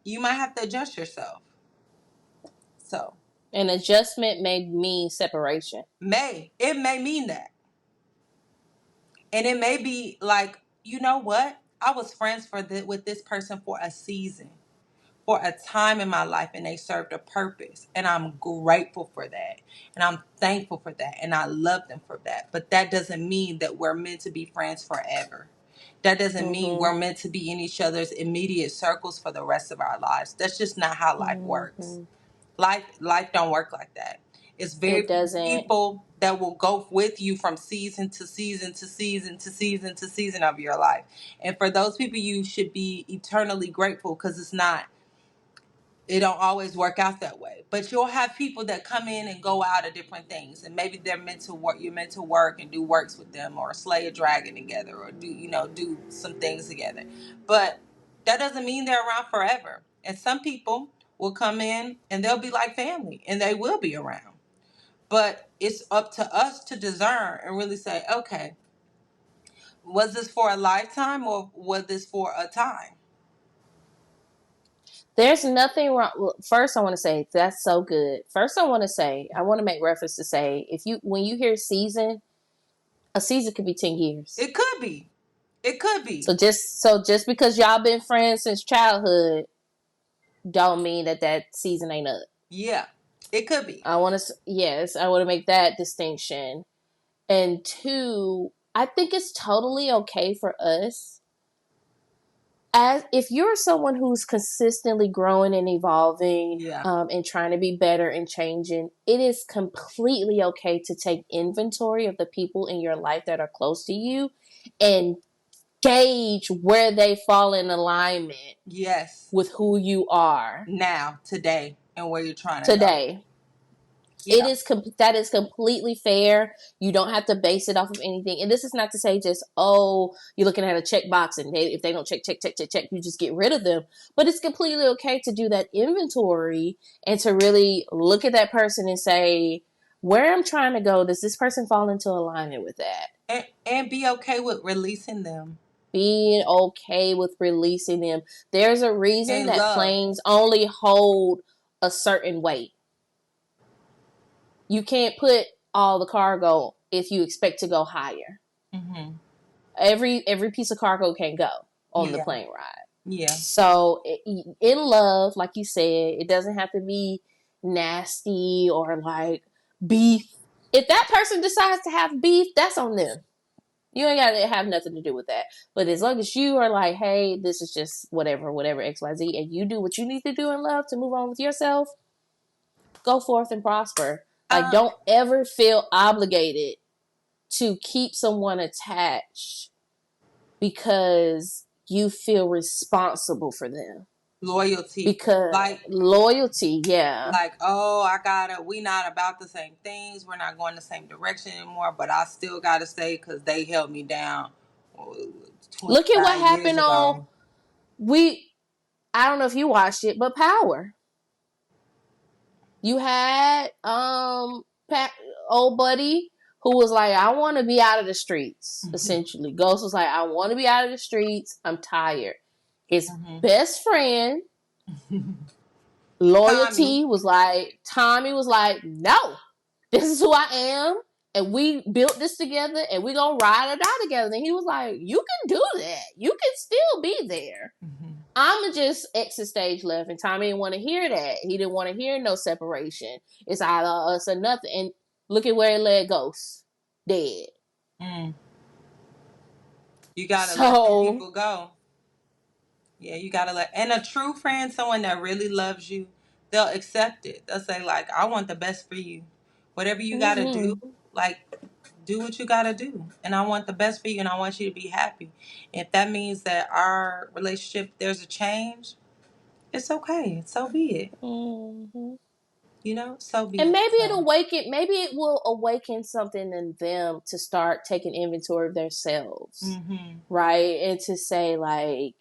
you might have to adjust yourself. So, An adjustment may mean separation. it may mean that. And it may be like, you know what? I was friends with this person for a season, for a time in my life, and they served a purpose. And I'm grateful for that. And I'm thankful for that. And I love them for that. But that doesn't mean that we're meant to be friends forever. That doesn't mean Mm-hmm. we're meant to be in each other's immediate circles for the rest of our lives. That's just not how life works. Mm-hmm. Life don't work like that. It's very It few doesn't. people that will go with you from season to season to season to season to season of your life. And for those people, you should be eternally grateful, because it don't always work out that way. But you'll have people that come in and go out of different things, and maybe they're meant to work. You're meant to work and do works with them, or slay a dragon together, or do some things together. But that doesn't mean they're around forever. And some people will come in and they'll be like family, and they will be around. But it's up to us to discern and really say, okay, was this for a lifetime, or was this for a time? There's nothing wrong. Well, first, I want to say that's so good. First, I want to make reference to say, if you when you hear season, a season could be 10 years. It could be. It could be. So just because y'all been friends since childhood, don't mean that season ain't up. Yeah, it could be. I want to make that distinction. And two, I think it's totally okay for us, as if you're someone who's consistently growing and evolving, Yeah. and trying to be better and changing, it is completely okay to take inventory of the people in your life that are close to you and gauge where they fall in alignment Yes. with who you are Now, today, and where you're trying to go. today. Yeah. That is completely fair. You don't have to base it off of anything. And this is not to say just, oh, you're looking at a checkbox and if they don't check, you just get rid of them. But it's completely okay to do that inventory and to really look at that person and say, where I'm trying to go, does this person fall into alignment with that? And be okay with releasing them. Being okay with releasing them. There's a reason And that love. planes only hold a certain weight. You can't put all the cargo if you expect to go higher. Mm-hmm. Every piece of cargo can go on the Yeah. plane ride. Yeah. So in love, like you said, it doesn't have to be nasty or like beef. If that person decides to have beef, that's on them. You ain't got to have nothing to do with that. But as long as you are like, hey, this is just whatever, XYZ, and you do what you need to do in love to move on with yourself, go forth and prosper. Like, Um, don't ever feel obligated to keep someone attached because you feel responsible for them. Loyalty. Because Like, loyalty, yeah. oh, we not about the same things. We're not going the same direction anymore, but I still got to stay because they held me down Look at what 25 years happened on ago. we I don't know if you watched it, but Power. You had Pat, old buddy, who was like, I want to be out of the streets, essentially. Ghost was like, I want to be out of the streets. I'm tired. His best friend, Tommy. Tommy was like, no, this is who I am. And we built this together and we gonna ride or die together. And he was like, you can do that. You can still be there. I'ma just exit stage left. And Tommy didn't want to hear that. He didn't want to hear no separation. It's either us or nothing. And look at where it led Ghost. Dead. Mm. You gotta let some people go. Yeah, you gotta let. And a true friend, someone that really loves you, they'll accept it. They'll say like, "I want the best for you. Whatever you gotta do, like, do what you gotta do. And I want the best for you, and I want you to be happy. If that means that our relationship there's a change, it's okay. So be it. Mm-hmm. So be And it. maybe So. maybe it will awaken something in them to start taking inventory of themselves. Mm-hmm. Right? And to say like,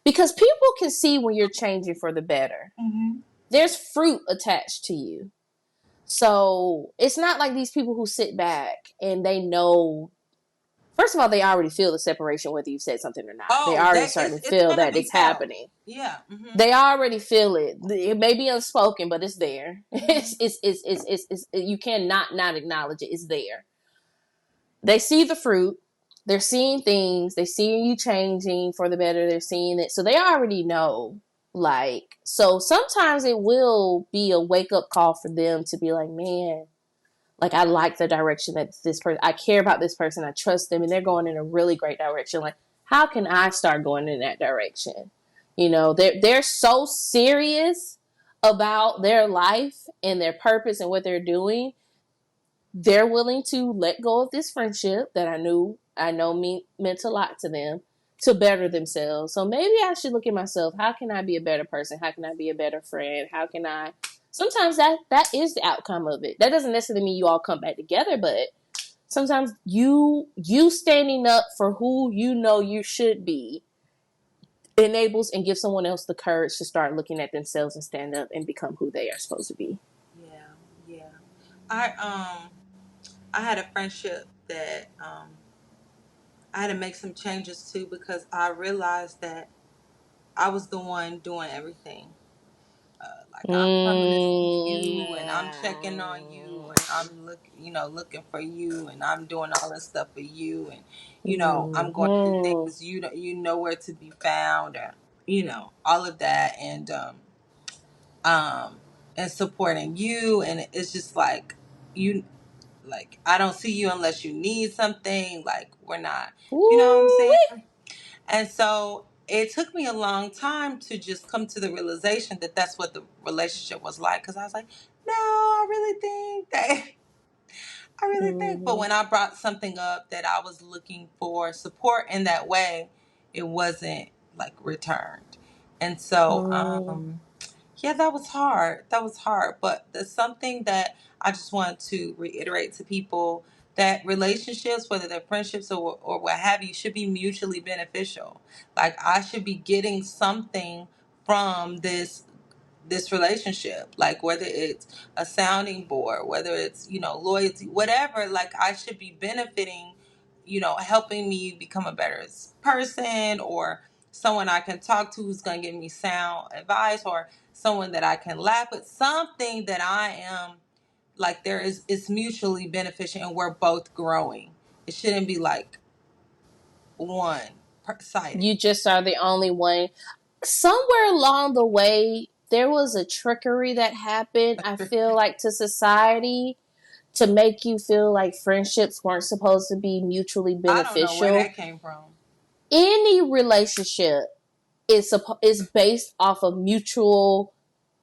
because people can see when you're changing for the better. Mm-hmm. There's fruit attached to you. So it's not like these people who sit back and they know. First of all, they already feel the separation whether you said something or not. They Oh, already starting to it's feel gonna that be it's felt. happening. Yeah. Mm-hmm. They already feel it. It may be unspoken, but it's there. It's you cannot not acknowledge it. It's there. They see the fruit. They're seeing things. They're seeing you changing for the better. They're seeing it. So they already know. So sometimes it will be a wake up call for them to be like, man, Like, I like the direction that this person, I care about this person, I trust them, and they're going in a really great direction. Like, how can I start going in that direction? You know, they're so serious about their life and their purpose and what they're doing. They're willing to let go of this friendship that I know meant a lot to them to better themselves. So maybe I should look at myself. How can I be a better person? How can I be a better friend? How can I? Sometimes that is the outcome of it. That doesn't necessarily mean you all come back together, but sometimes you standing up for who you know you should be enables and gives someone else the courage to start looking at themselves and stand up and become who they are supposed to be. Yeah, yeah. I I had a friendship that I had to make some changes to because I realized that I was the one doing everything. Like I'm coming to see you, and I'm checking on you, and I'm looking for you, and I'm doing all this stuff for you, and I'm going to do Mm-hmm. things you know where to be found, and all of that, um, and supporting you, and it's just like you, like I don't see you unless you need something. Like we're not, you know what I'm saying? Ooh-wee. And so it took me a long time to just come to the realization that that's what the relationship was like. Because I was like, no, I really think. But Mm-hmm. when I brought something up that I was looking for support in that way, it wasn't like returned. And so, Mm-hmm. yeah, that was hard. That was hard. But there's something that I just want to reiterate to people that relationships, whether they're friendships or what have you, should be mutually beneficial. Like I should be getting something from this relationship, like whether it's a sounding board, whether it's loyalty, whatever. Like I should be benefiting, helping me become a better person, or someone I can talk to who's going to give me sound advice, or someone that I can laugh with, something that I am like there is it's mutually beneficial and we're both growing. It shouldn't be like one sided. You just are the only one. Somewhere along the way, there was a trickery that happened, I feel like, to society to make you feel like friendships weren't supposed to be mutually I don't know where beneficial. that came from. Any relationship is based off of mutual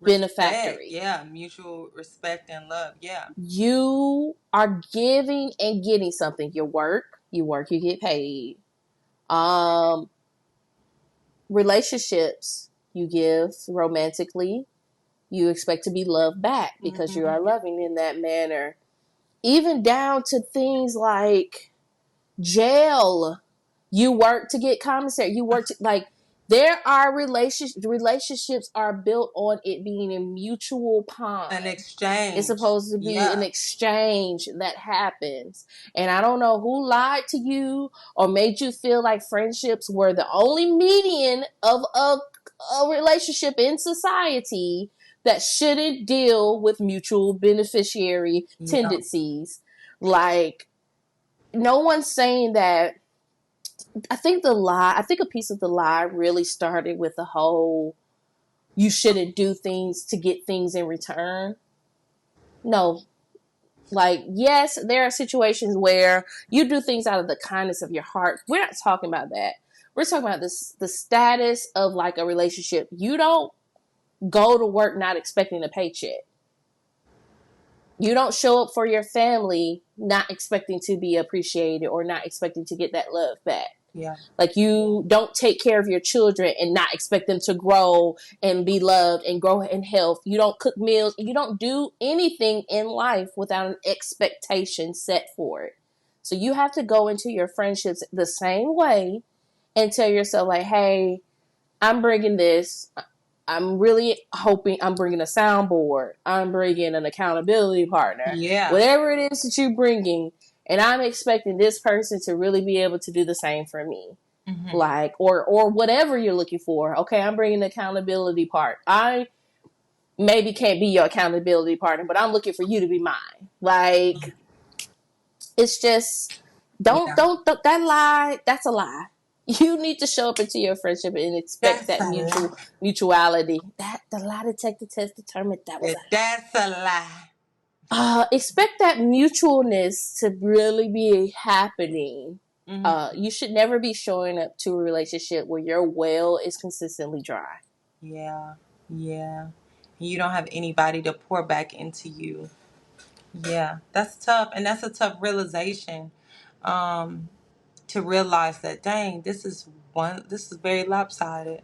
Respect, benefactory. yeah, mutual respect and love, yeah. You are giving and getting something. You work, you get paid. Um, Relationships, you give romantically, you expect to be loved back because you Hmm. are loving in that manner. Even down to things like jail. You work to get commissary. You work to, like, there are relationships are built on it being a mutual An pond. It's exchange, supposed to be an yeah. exchange that happens. And I don't know who lied to you or made you feel like friendships were the only median of a relationship in society that shouldn't deal with mutual beneficiary Yeah. tendencies. Like, no one's saying that. I think a piece of the lie really started with the whole you shouldn't do things to get things in return. No, like, yes, there are situations where you do things out of the kindness of your heart. We're not talking about that. We're talking about the status of like a relationship. You don't go to work not expecting a paycheck. You don't show up for your family not expecting to be appreciated or not expecting to get that love back. Yeah. Like, you don't take care of your children and not expect them to grow and be loved and grow in health. You don't cook meals. You don't do anything in life without an expectation set for it. So you have to go into your friendships the same way and tell yourself, like, hey, I'm bringing this. I'm really hoping I'm bringing a soundboard. I'm bringing an accountability partner. Yeah. Whatever it is that you're bringing, and I'm expecting this person to really be able to do the same for me. Hmm. Like, or whatever you're looking for. Okay, I'm bringing the accountability part. I maybe can't be your accountability partner, but I'm looking for you to be mine. Like, it's just Yeah. that lie. That's a lie. You need to show up into your friendship and expect That's that a lie. mutuality. That the lie detector test determined that was a lie. That's a lie. Expect that mutualness to really be happening. Mm-hmm. You should never be showing up to a relationship where your well is consistently dry. Yeah. Yeah. You don't have anybody to pour back into you. Yeah, that's tough, and that's a tough realization. Um, to realize that, dang, this is very lopsided.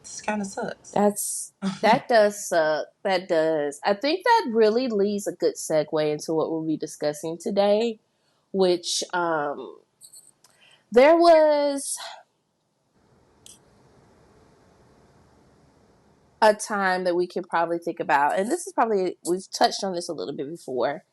This kind of sucks. That does suck. That does. I think that really leads a good segue into what we'll be discussing today, which there was a time that we can probably think about, and this is probably we've touched on this a little bit before,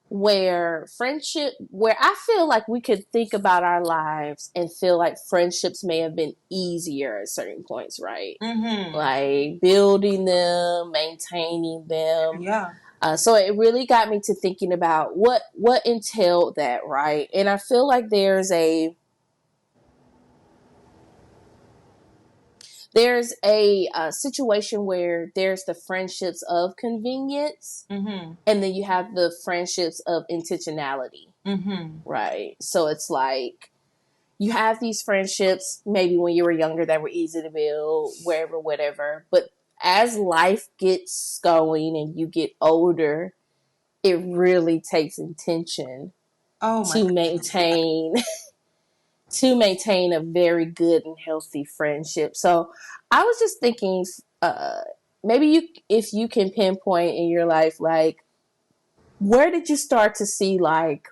where I feel like we could think about our lives and feel like friendships may have been easier at certain points, right? Mm-hmm. Like building them, maintaining them. Yeah. So it really got me to thinking about what entailed that, right? And I feel like there's a situation where there's the friendships of convenience, Mm-hmm. and then you have the friendships of intentionality, Mm-hmm. right? So it's like you have these friendships maybe when you were younger that were easy to build, wherever, whatever. But as life gets going and you get older, it really takes intention Oh my to goodness, yeah. maintain to maintain a very good and healthy friendship. So I was just thinking, maybe if you can pinpoint in your life, like where did you start to see like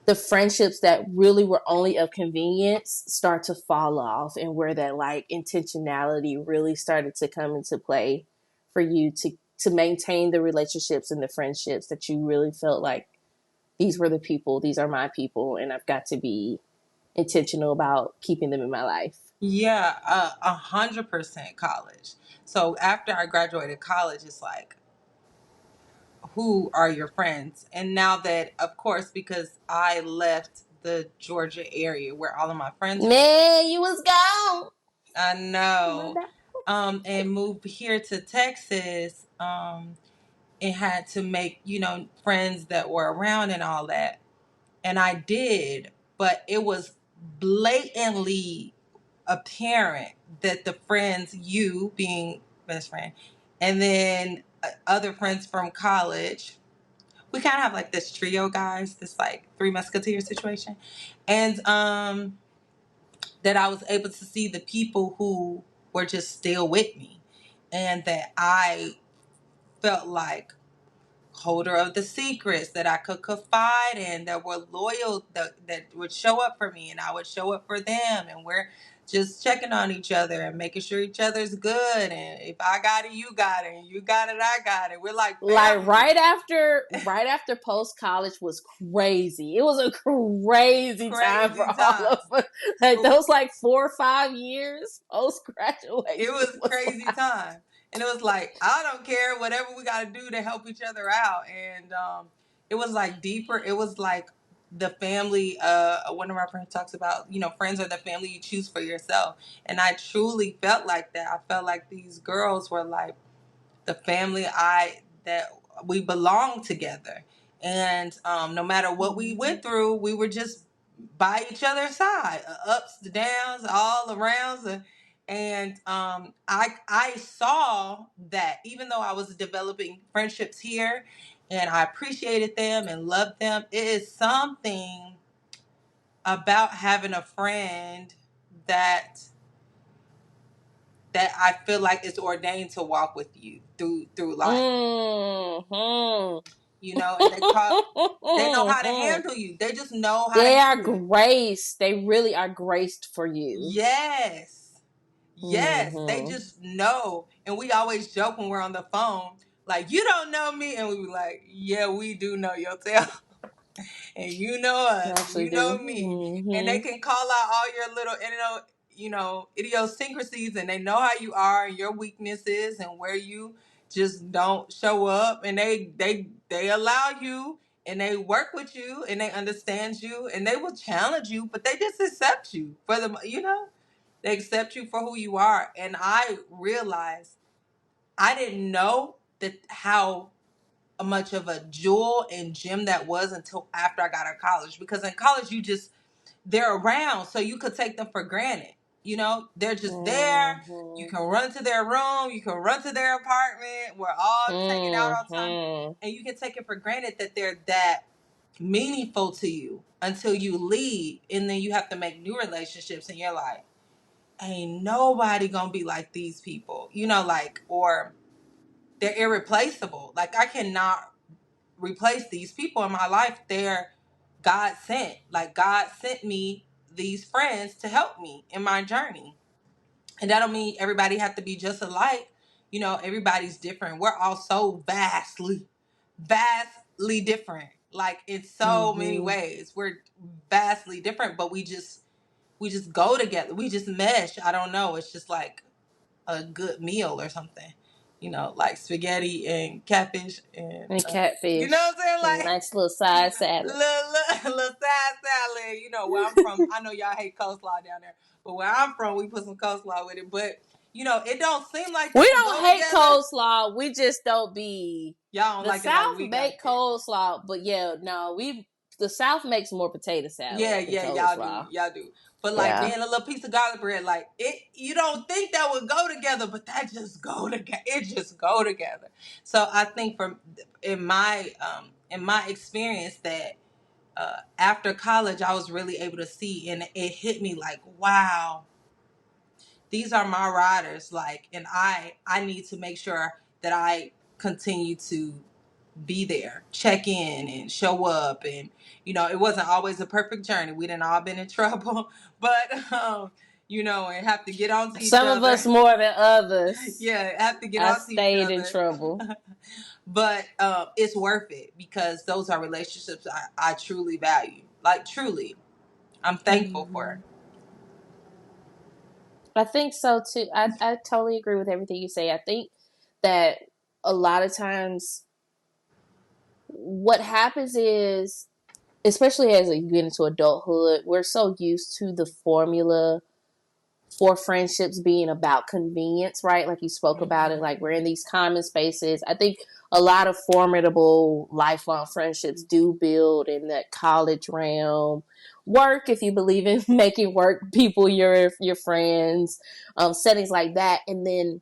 the friendships that really were only of convenience start to fall off, and where that like intentionality really started to come into play for you to maintain the relationships and the friendships that you really felt like these were the people, these are my people, and I've got to be intentional about keeping them in my life. Yeah, 100% college. So after I graduated college, it's like, who are your friends? And now that, of course, because I left the Georgia area where all of my friends are, Man, you was gone. I My know, bad. and moved here to Texas, and had to make, friends that were around and all that. And I did, but it was blatantly apparent that the friends, you being best friend, and then other friends from college, we kind of have like this trio, guys, this like three musketeer situation. And that I was able to see the people who were just still with me, and that I felt like holder of the secrets, that I could confide in, that were loyal, that would show up for me and I would show up for them, and we're just checking on each other and making sure each other's good, and if I got it, you got it, and you got it, I got it. We're like Like family. right after post college was crazy. It was a crazy time for Crazy all time. of us. Like those like 4 or 5 years post It graduation was was crazy like time. And it was like, I don't care, whatever we got to do to help each other out. And it was like deeper. It was like the family. One of our friends talks about, friends are the family you choose for yourself. And I truly felt like that. I felt like these girls were like the family that we belong together, and no matter what we went through, we were just by each other's side, ups, the downs, all arounds, and I saw that even though I was developing friendships here, and I appreciated them and loved them, it is something about having a friend that I feel like is ordained to walk with you through life. mm-hmm. And they know how to handle you. They just know how to They are handle you. graced. They really are graced for you. Yes. Yes. They Mm-hmm. just know. And we always joke when we're on the phone, like, you don't know me. And we be like, yeah, we do know yourself. And you know You us, actually you do. know me, and they Mm-hmm. can call out all your little, idiosyncrasies, and they know how you are and your weaknesses and where you just don't show up, and they allow you, and they work with you, and they understand you, and they will challenge you, but they just accept you for they accept you for who you are. And I realized I didn't know that how much of a jewel and gem that was until after I got out of college. Because in college, they're around, so you could take them for granted. You know, they're just there. You Mm-hmm. can run to their room. You can run to their apartment. We're all hanging out all the time, Mm-hmm. and you can take it for granted that they're that meaningful to you until you leave, and then you have to make new relationships, and you're like, ain't nobody gonna be like these people, you know, like, or they're irreplaceable. Like, I cannot replace these people in my life. They're God sent. Like, God sent me these friends to help me in my journey. And that don't mean everybody have to be just alike. You know, everybody's different. We're all so vastly different. Like, in so many Mm-hmm. ways. We're vastly different, but we just go together. We just mesh. I don't know. It's just like a good meal or something. You know, like spaghetti and catfish and And you know catfish. what I'm saying? And a Like nice little side salad. little side salad. You know, where I'm from, I know y'all hate coleslaw down there, but where I'm from, we put some coleslaw with it. But you know, it don't seem like We that to don't go hate together. coleslaw. We just don't be. Y'all don't The like it like South we make like it. coleslaw, but yeah, no, the South makes more potato salad Yeah, than yeah, coleslaw. y'all do. But like Yeah. then a little piece of garlic bread, like it, you don't think that would go together, but that just go together. It just go together. So I think from in my experience that after college, I was really able to see, and it hit me like, wow, these are my riders. Like, and I need to make sure that I continue to be there, check in and show up. And, you know, it wasn't always a perfect journey. We didn't all been in trouble, but, you know, and have to get on to each Some of us other. more than others. Yeah, have to get I on to each stayed in other. trouble. But it's worth it because those are relationships I truly value. Like, truly, I'm thankful for. Mhm. I think so too. I totally agree with everything you say. I think that a lot of times what happens is, especially as you get into adulthood, we're so used to the formula for friendships being about convenience, right? Like you spoke about it, like we're in these common spaces. I think a lot of formidable lifelong friendships do build in that college realm. Work, if you believe in making work people your friends, settings like that. And then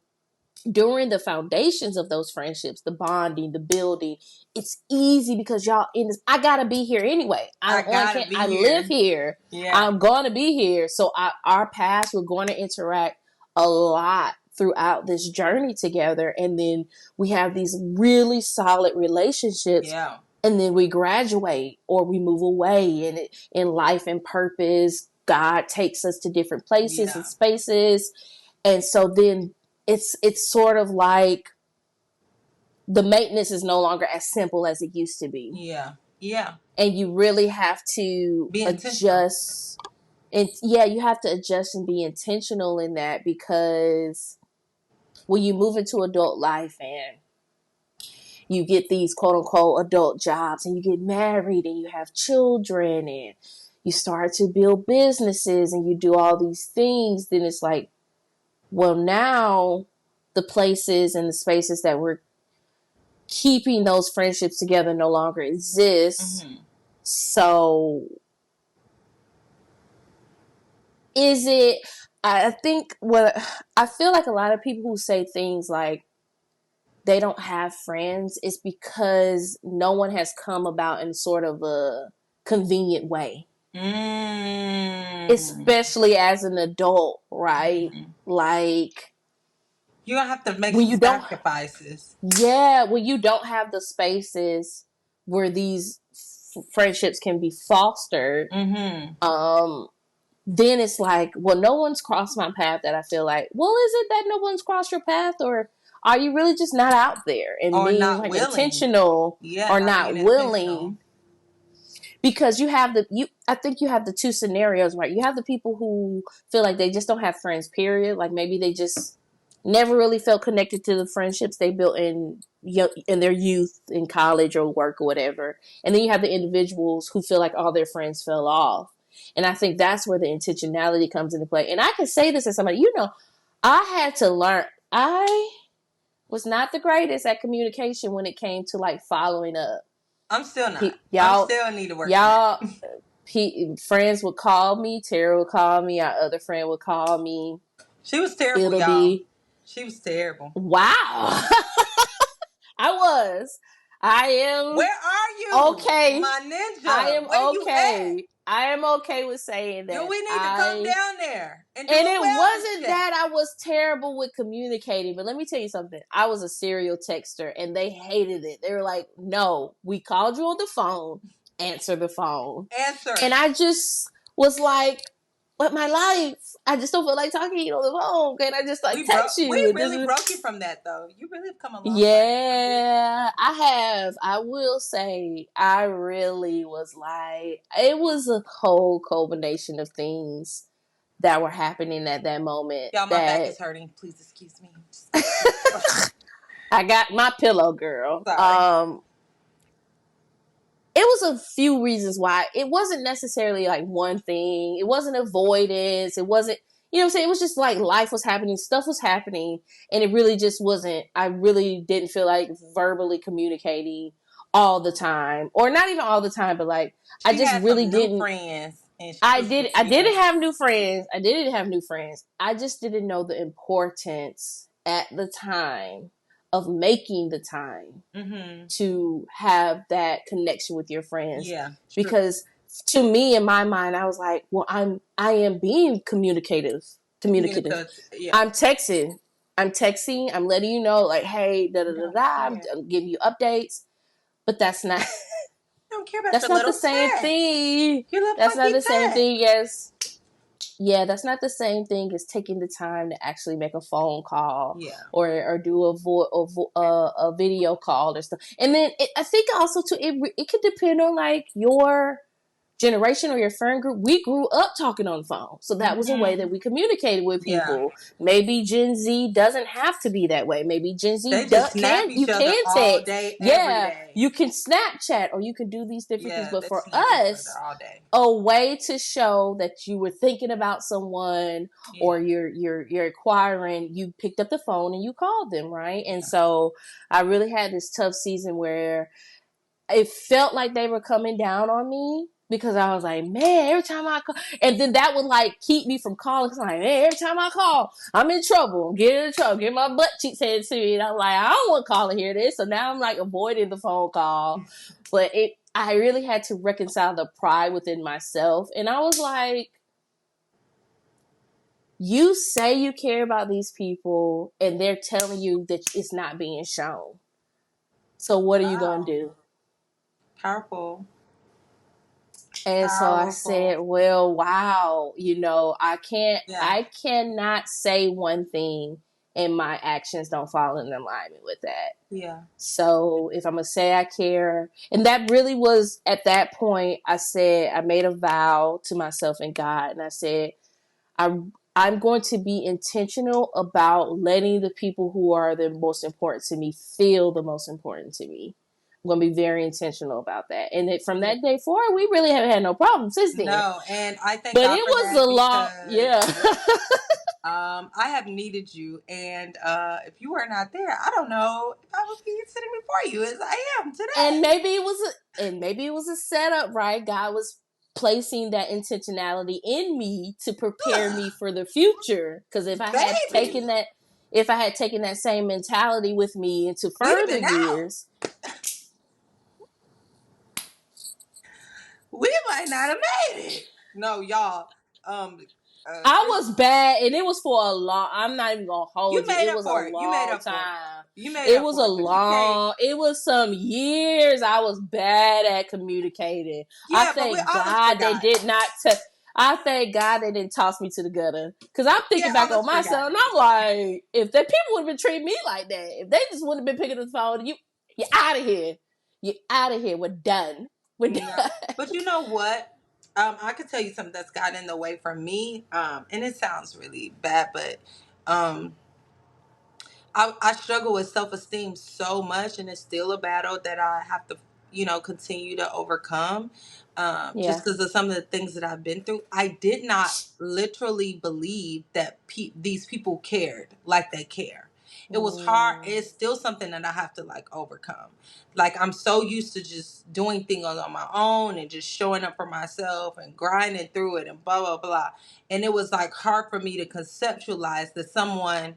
during the foundations of those friendships, the bonding, the building, it's easy because y'all in this. I gotta be here anyway. I'm I on. gotta be I live here. here. Yeah, I'm going to be here. So our paths, we're going to interact a lot throughout this journey together, and then we have these really solid relationships. yeah, And then we graduate or we move away, and in life and purpose, God takes us to different places and yeah, spaces, and so then it's sort of like the maintenance is no longer as simple as it used to be, yeah, yeah. and you really have to Be intentional. adjust. And yeah, you have to adjust and be intentional in that, because when you move into adult life and you get these quote unquote adult jobs and you get married and you have children and you start to build businesses and you do all these things, then it's like, well, now the places and the spaces that we're keeping those friendships together no longer exists. Hmm. So is it, I think what I feel like a lot of people who say things like they don't have friends is because no one has come about in sort of a convenient way, Mm. especially as an adult, right? Hmm. Like You're gonna have to make when some you don't, sacrifices. yeah, when you don't have the spaces where these friendships can be fostered, Hmm. um, then it's like, well, no one's crossed my path that I feel like, well, is it that no one's crossed your path, or are you really just not out there and Or being not like willing. intentional Yeah, or not not being intentional. willing? Because you have I think you have the two scenarios, right? You have the people who feel like they just don't have friends, period. Like maybe they just never really felt connected to the friendships they built in their youth, in college or work or whatever. And then you have the individuals who feel like all their friends fell off. And I think that's where the intentionality comes into play. And I can say this as somebody, I had to learn. was not the greatest at communication when it came to like following up. I'm still not. I'm Y'all, still need to work on y'all, that. friends would call me. Tarrah would call me. Our other friend would call me. She was terrible, It'll y'all. be She was terrible. wow. I was. I am Where are you, okay. my I ninja? am Where you at? okay. I am okay with saying Do that we need to come down there and do and a it wellness wasn't check? that I was terrible with communicating, but let me tell you something. I was a serial texter and they hated it. They were like, no, we called you on the phone, answer the phone. Answer. And I just was like, but my life, I just don't feel like talking to you on the phone. Can I just like We broke. text We you? And really just, broke you from that, though. You really have come a long way. I'm really yeah, I have. I will say, I really was like, it was a whole combination of things that were happening at that moment y'all. My back that is hurting. Please excuse me. I got my pillow, girl. Sorry. It was a few reasons why. It wasn't necessarily like one thing. It wasn't avoidance. It wasn't, you know what I'm saying? It was just like life was happening, stuff was happening, and it really just wasn't, I really didn't feel like verbally communicating all the time. Or not even all the time, but like I She just had really some new didn't friends, and she was I didn't experiencing. have new friends. I didn't have new friends. I just didn't know the importance at the time of making the time Mm-hmm. to have that connection with your friends Yeah. True. because to me in my mind I was like, well, I am being communicative. Communicate. Yeah. I'm texting. I'm letting you know like, hey, da da You da don't da, care. I'm giving you updates, but that's not You don't care about that's your not the little same text. thing. Your little That's not funky the same text. thing as yeah, that's not the same thing as taking the time to actually make a phone call Yeah. or do a video call or stuff. And then I think also too it could depend on like your generation or your friend group. We grew up talking on the phone, so that was a way Mm-hmm. that we communicated with Yeah. people. Maybe Gen Z doesn't have to be that way. Maybe Gen Z They just snap can each you other can all text. day, every Yeah, day. you can Snapchat or you can do these different things. Yeah, But they for snap each other us, all day. a way to show that you were thinking about someone or Yeah. you're inquiring, you picked up the phone and you called them, right? And Yeah. so I really had this tough season where it felt like they were coming down on me because I was like, man, every time I call, and then that would like keep me from calling. Cause I'm like, man, every time I call, I'm in trouble. I'm getting in trouble. Get my butt cheeks handed to me. And I'm like, I don't want to call and hear this. So now I'm like avoiding the phone call. But I really had to reconcile the pride within myself. And I was like, you say you care about these people and they're telling you that it's not being shown. So what are you going to Wow. do? Powerful. And so I Powerful. said, well, wow, Yeah. I cannot say one thing and my actions don't fall in alignment with that. Yeah. So if I'm going to say I care, and that really was at that point, I made a vow to myself and God, and I said, I, I'm going to be intentional about letting the people who are the most important to me feel the most important to me. I'm going to be very intentional about that. And from Yeah. that day forward, we really haven't had no problems since then. No, and I thank But God it for was that a lot. because Yeah. yeah, I have needed you, and if you were not there, I don't know if I would be sitting before you as I am and today. maybe it was a setup, right? God was placing that intentionality in me to prepare me for the future. Because Baby, if I had taken that same mentality with me into we'd have further been out. years, We might not have made it. No, y'all. Um, I this was bad, and it was for a long. I'm not even gonna you hold you. made It up was a for it. You made long up for it. time. You made It up was for a it. But you can't. long. It was some years. I was bad at communicating. I Yeah, but we thank all us God they forgot. did not. I thank God they didn't toss me to the gutter. Cause I'm Yeah, thinking back all on us forgot. myself, and I'm like, if the people would have been treating me like that, if they just wouldn't have been picking up the phone, you're out of here. You're out of here. We're done. We're No, done. but you know what? I could tell you something that's gotten in the way from me. And it sounds really bad, but um, I struggle with self esteem so much, and it's still a battle that I have to, continue to overcome. Yeah. Just because of some of the things that I've been through, I did not literally believe that these people cared like they care. It was hard. Mm. It's still something that I have to like overcome. Like I'm so used to just doing things on my own and just showing up for myself and grinding through it and blah blah blah. And it was like hard for me to conceptualize that someone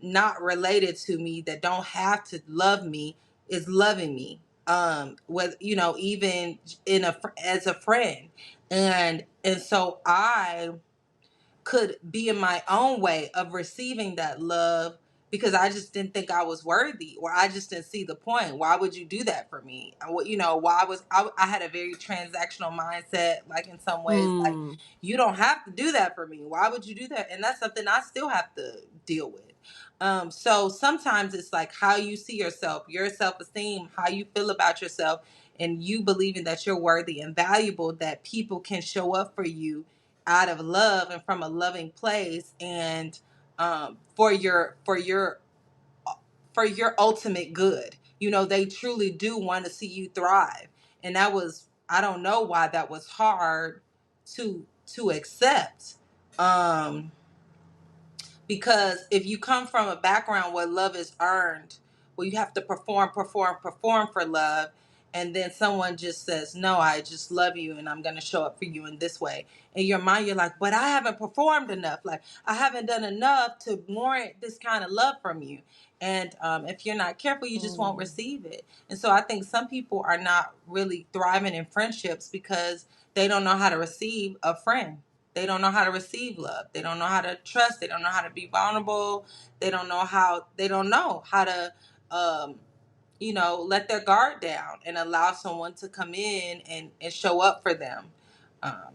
not related to me that don't have to love me is loving me. With even as a friend, and so I could be in my own way of receiving that love because I just didn't think I was worthy, or I just didn't see the point. Why would you do that for me? Why was I had a very transactional mindset, like in some ways, like Mm. you don't have to do that for me. Why would you do that? And that's something I still have to deal with. So sometimes it's like how you see yourself, your self-esteem, how you feel about yourself, and you believing that you're worthy and valuable, that people can show up for you out of love and from a loving place, and for your ultimate good. They truly do want to see you thrive. And that was, I don't know why that was hard to accept. Um because if you come from a background where love is earned, where you have to perform for love, and then someone just says, no, I just love you and I'm going to show up for you in this way. In your mind, you're like, but I haven't performed enough. Like, I haven't done enough to warrant this kind of love from you. And if you're not careful, you just won't Mm. receive it. And so I think some people are not really thriving in friendships because they don't know how to receive a friend. They don't know how to receive love. They don't know how to trust. They don't know how to be vulnerable. They don't know how to, let their guard down and allow someone to come in and show up for them. Um,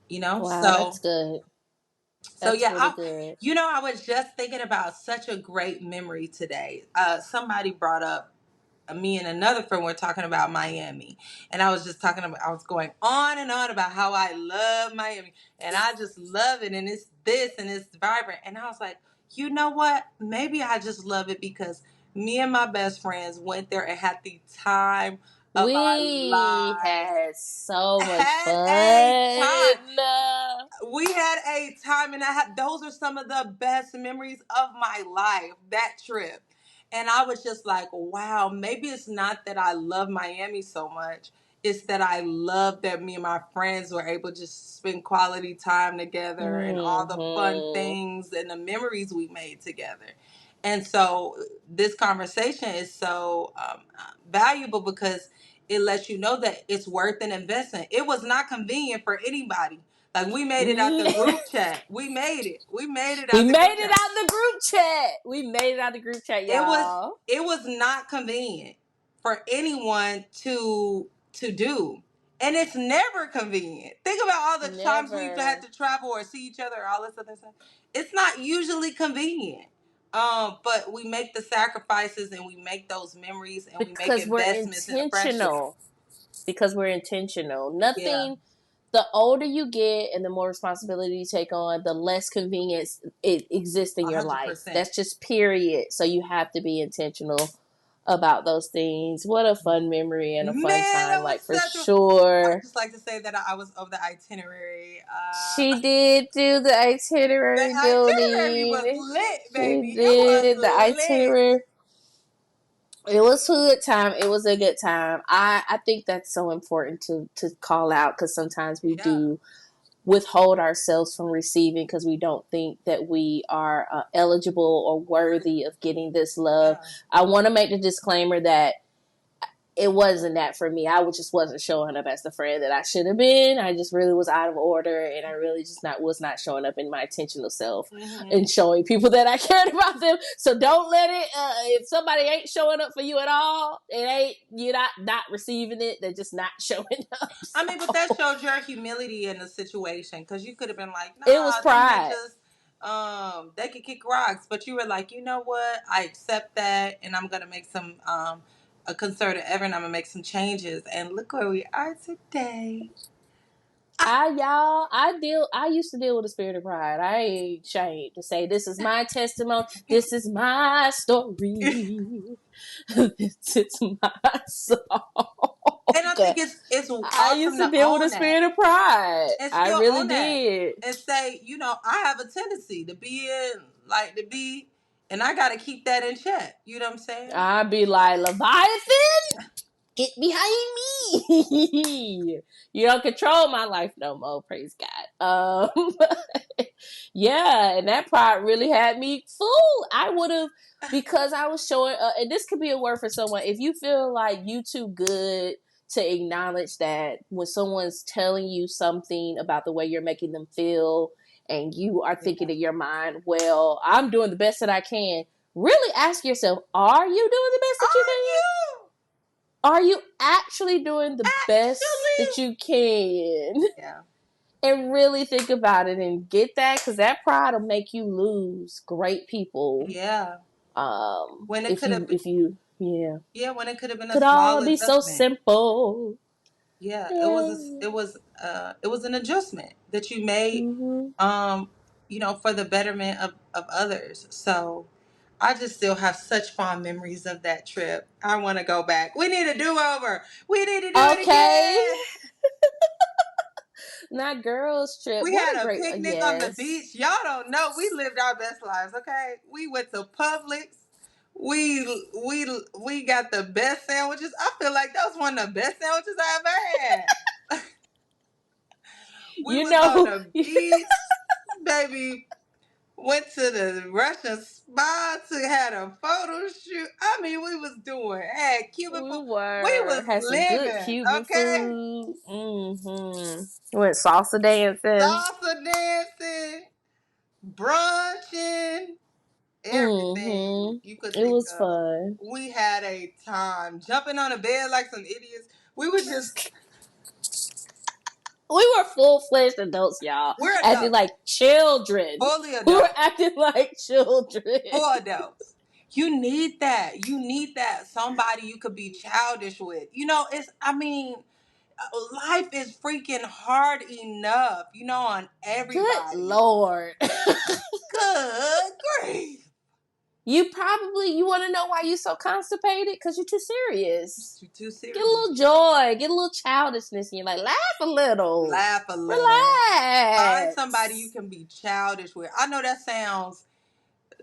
Wow, so that's good. That's yeah, really good. I was just thinking about such a great memory today. Somebody brought up me and another friend were talking about Miami, and I was going on and on about how I love Miami and I just love it, and it's this and it's vibrant. And I was like, you know what? Maybe I just love it because me and my best friends went there and had the time of our We lives. had so much Had a time. fun. We had a time, and those are some of the best memories of my life, that trip. And I was just like, wow, maybe it's not that I love Miami so much. It's that I love that me and my friends were able to just spend quality time together and all the fun Hmm. things and the memories we made together. And so this conversation is so valuable because it lets you know that it's worth an investment. It was not convenient for anybody. Like, we made it out the We group chat. We made it. We made it we out the made group it chat. out the group chat. We made it out the group chat, It was y'all. it was not convenient for anyone to do. And it's never convenient. Think about all the times we've had Never. to travel or see each other or all this other stuff. It's not usually convenient. But we make the sacrifices and we make those memories and we make Because we're investments in a friendship. intentional. Because we're intentional. Yeah, Nothing, the older you get and the more responsibility you take on, the less convenience it exists in a your hundred life. percent. That's just period. So you have to be intentional about those things. What a fun memory and a fun Man, time, that was like for such a. I would sure. just like to say that I was of the itinerary. She did do the The itinerary itinerary was building. lit, She baby. It was did the lit. itinerary. It was a good time. It was a good time. I think that's so important to call out because sometimes we Yeah, do withhold ourselves from receiving because we don't think that we are eligible or worthy of getting this love. yeah. I want to make the disclaimer that it wasn't that for me. I just wasn't showing up as the friend that I should have been. I just really was out of order, and I really just not was not showing up in my intentional self Hmm. and showing people that I cared about them. So don't let it. If somebody ain't showing up for you at all, it ain't you're not receiving it. They're just not showing up. I mean, but that So showed your humility in the situation because you could have been like, it was nah, them pride. bitches, they could kick rocks. But you were like, you know what? I accept that, and I'm gonna make some a concerted effort, and I'm gonna make some changes. And look where we are today. I used to deal with a spirit of pride. I ain't ashamed to say this is my testimony. This is my story. This is my song. And I think it's I awesome used to to deal with a own that spirit of pride. and I still really own that did. and say, I have a tendency to be in, like, to be. And I got to keep that in check. You know what I'm saying? I'd be like, Leviathan, get behind me. You don't control my life no more, praise God. Yeah, and that part really had me fooled. I would have, because I was showing, and this could be a word for someone. If you feel like you too good to acknowledge that when someone's telling you something about the way you're making them feel, and you are Yeah. thinking in your mind, well, I'm doing the best that I can. Really ask yourself, are you doing the best that you Are can? you Are you actually doing the best that actually? you can? Yeah. And really think about it and get that, because that pride will make you lose great people. Yeah. When it If could have been, yeah, yeah, when it could have been a could small all be so adjustment. simple. Yeah, Yeah. it was an adjustment that you made, Mm-hmm. um, for the betterment of others. So I just still have such fond memories of that trip. I want to go back. We need a do over. We need to do it Okay. again. Not girls trip. We What had a a great picnic on the yes. beach. Y'all don't know. We lived our best lives, okay? We went to Publix. We got the best sandwiches. I feel like that was one of the best sandwiches I ever had. We You was on know, the beach, baby. Went to the Russian spa to had a photo shoot. I mean, we was doing had Cuban we food. We were was had some good living, Cuban okay? food. Mm-hmm. Went salsa dancing. Salsa dancing, brunching, everything Mm-hmm. you could It think was of. fun. We had a time jumping on a bed like some idiots. We were just We were full fledged adults, y'all. we're Acting adults, like children. fully We were adults. acting like children. For adults. You need that. You need that. Somebody you could be childish with. I mean, life is freaking hard enough, on Good everybody. Lord. Good grief. You want to know why you so constipated? Because you're too serious. You're too Get a serious. little joy. Get a little childishness. And you're like, laugh a little. Laugh a little. Find somebody you Relax. can be childish with. I know that sounds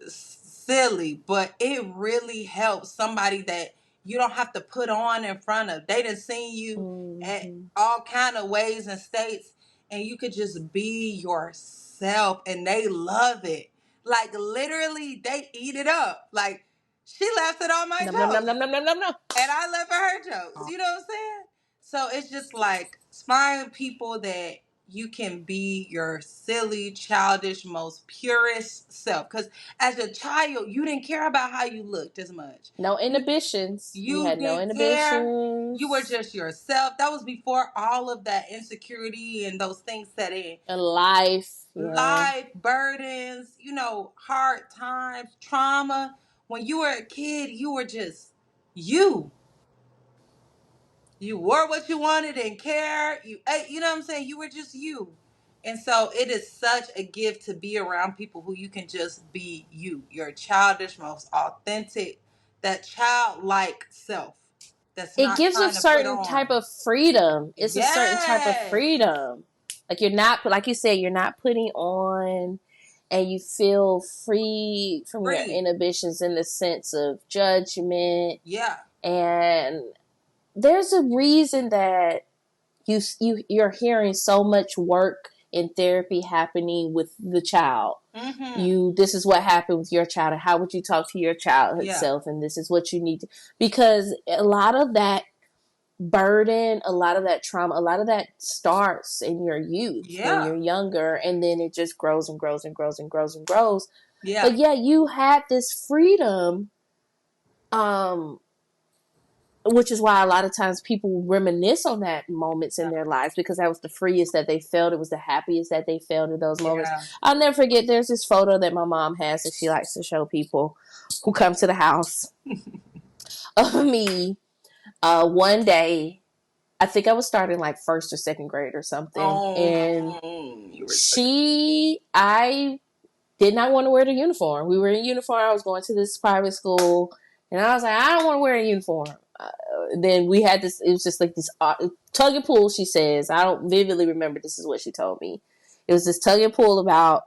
silly, but it really helps somebody that you don't have to put on in front of. They done seen you at Mm-hmm. all kind of ways and states, and you could just be yourself, and they love it. Like literally, they eat it up. Like she laughs at all my Nom, nom, nom, jokes, nom, nom, nom, nom, nom. and I laugh at her jokes. You know what I'm saying? So it's just like find people that you can be your silly, childish, most purest self. Because as a child, you didn't care about how you looked as much. No You inhibitions. You you had no didn't care. You were inhibitions. just yourself. That was before all of that insecurity and those things set in. In life. Yeah. Life burdens, hard times, trauma. When you were a kid, you were just you. You wore what you wanted and care. You ate, you know what I'm saying? You were just you. And so it is such a gift to be around people who you can just be you, your childish, most authentic, that childlike self that's It not gives a trying to put certain type on. of freedom. It's a certain type of Yes. freedom. Like you're not, like you said, you're not putting on, and you feel free from your Free. inhibitions in the sense of judgment. Yeah. And there's a reason that you're hearing so much work in therapy happening with the child. Mm-hmm. This is what happened with your child, and how would you talk to your childhood Yeah. self, and this is what you need to, because a lot of that burden, a lot of that trauma, a lot of that starts in your youth when Yeah. you're younger, and then it just grows and grows and grows and grows and grows. Yeah. But yeah, you had this freedom, um which is why a lot of times people reminisce on that moments in Yeah. their lives, because that was the freest that they felt. It was the happiest that they felt in those moments. Yeah. I'll never forget, there's this photo that my mom has that she likes to show people who come to the house of me. One day, I think I was starting like first or second grade or something, and You were such a I did not want to wear the uniform. We were in uniform. I was going to this private school, and I was like, I don't want to wear a uniform. Then we had this. It was just like this tug and pull. She says, I don't vividly remember. This is what she told me. It was this tug and pull about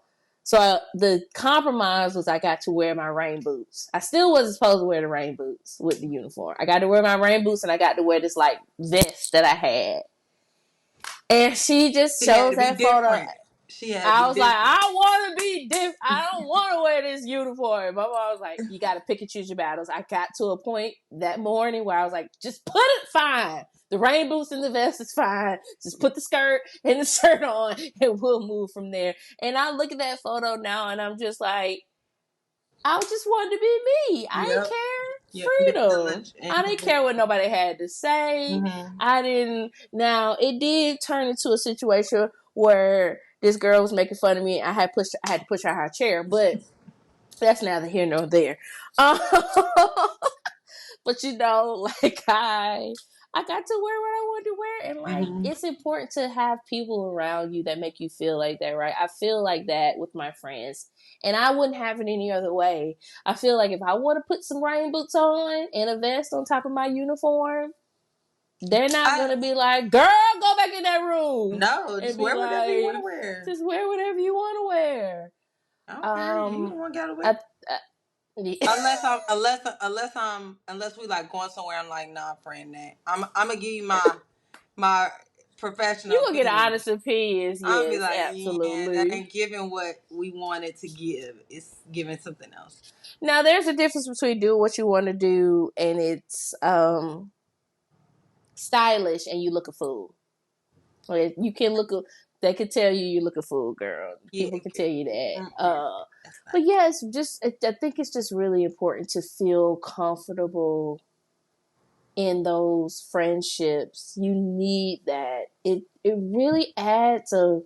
So the compromise was I got to wear my rain boots. I still wasn't supposed to wear the rain boots with the uniform. I got to wear my rain boots and I got to wear this like vest that I had. And she just She had shows to be that photo. different. She had to I be was like, different. I want to be different. I don't want to wear this uniform. My mom was like, you got to pick and choose your battles. I got to a point that morning where I was like, just put it fine. The rain boots and the vest is fine. Just put the skirt and the shirt on and we'll move from there. And I look at that photo now and I'm just like, I just wanted to be me. I didn't Yep. care. Yep. Freedom. I didn't care what nobody had to say. Mm-hmm. I didn't. Now it did turn into a situation where this girl was making fun of me. I had to push her out of her chair, but that's neither here nor there. But like I got to wear what I wanted to wear, and like Mm-hmm. it's important to have people around you that make you feel like that, right? I feel like that with my friends, and I wouldn't have it any other way. I feel like if I want to put some rain boots on and a vest on top of my uniform, they're not I gonna be like, "Girl, go back in that room," no, and just be wear whatever you want to like, wear. "Just wear whatever you want to wear." I don't care. You Um, don't want to gotta wear. I, I yeah. Unless we like going somewhere, I'm like, nah, friend, that I'm gonna give you my professional You gonna get opinion. honest opinions, I'll be yes, like, yeah, that absolutely. ain't giving what we wanted to give. It's giving something else. Now there's a difference between doing what you want to do and it's stylish and you look a fool. Like, you can look a they can tell you look a fool, girl. Yeah, People can tell you that. yeah, that's not. But yeah, it's just I think it's just really important to feel comfortable in those friendships. You need that. It really adds a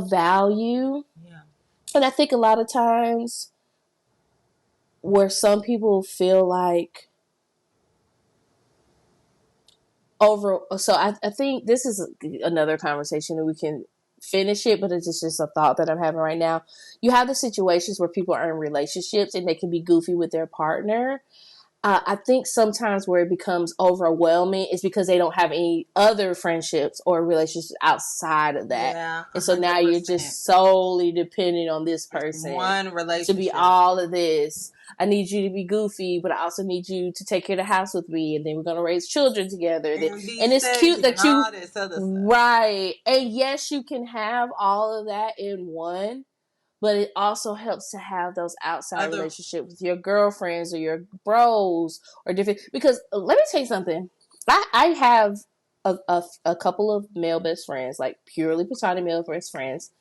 value. Yeah, And I think a lot of times where some people feel like over so I think this is another conversation and we can finish it, but it's just a thought that I'm having right now. You have the situations where people are in relationships and they can be goofy with their partner. I think sometimes where it becomes overwhelming is because they don't have any other friendships or relationships outside of that. yeah, And so now you're 100%. just solely depending on this It's person one to be relationship. all of this. I need you to be goofy, but I also need you to take care of the house with me. And then we're going to raise children together. And be And it's cute sexy and that you, all this other stuff. right. And yes, you can have all of that in one, but it also helps to have those outside Other, relationships with your girlfriends or your bros or different. Because let me tell you something. I have a couple of male best friends, like purely platonic male best friends.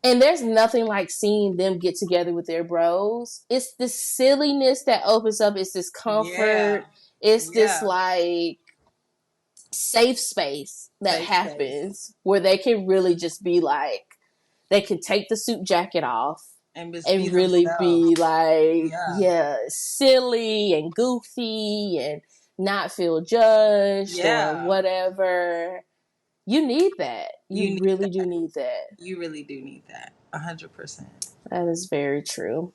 And there's nothing like seeing them get together with their bros. It's this silliness that opens up. It's this yeah, comfort. It's this yeah, like safe space that safe space, happens where they can really just be like, they can take the suit jacket off and just be and really themselves. be like, Yeah, yeah, silly and goofy and not feel judged or yeah. whatever. You need that. You You need really do that. need that. You really do need that. 100%. That is very true.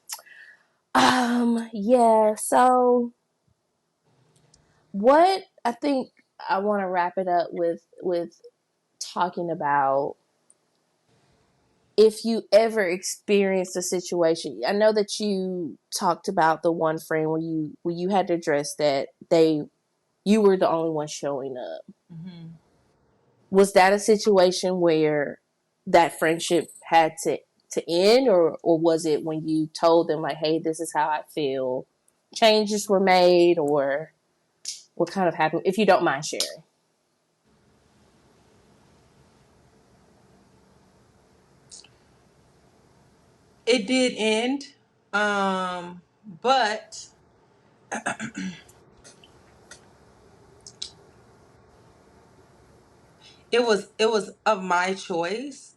Yeah, so what I think I want to wrap it up with talking about if you ever experienced a situation. I know that you talked about the one friend where you had to address that you were the only one showing up. Hmm. Was that a situation where that friendship had to end, or was it when you told them like, hey, this is how I feel, changes were made, or what kind of happened, if you don't mind sharing? It did end, but it was of my choice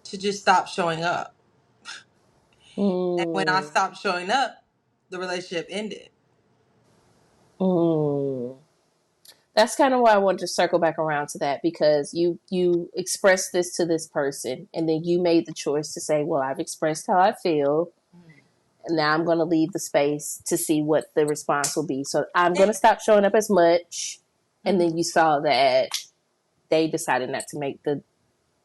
to just stop showing up. And when I Mm, stopped showing up, the relationship ended. mm. That's kind of why I wanted to circle back around to that, because you expressed this to this person and then you made the choice to say, well, I've expressed how I feel, and now I'm going to leave the space to see what the response will be, so I'm going And, to stop showing up as much. And mhm. then you saw that they decided not to make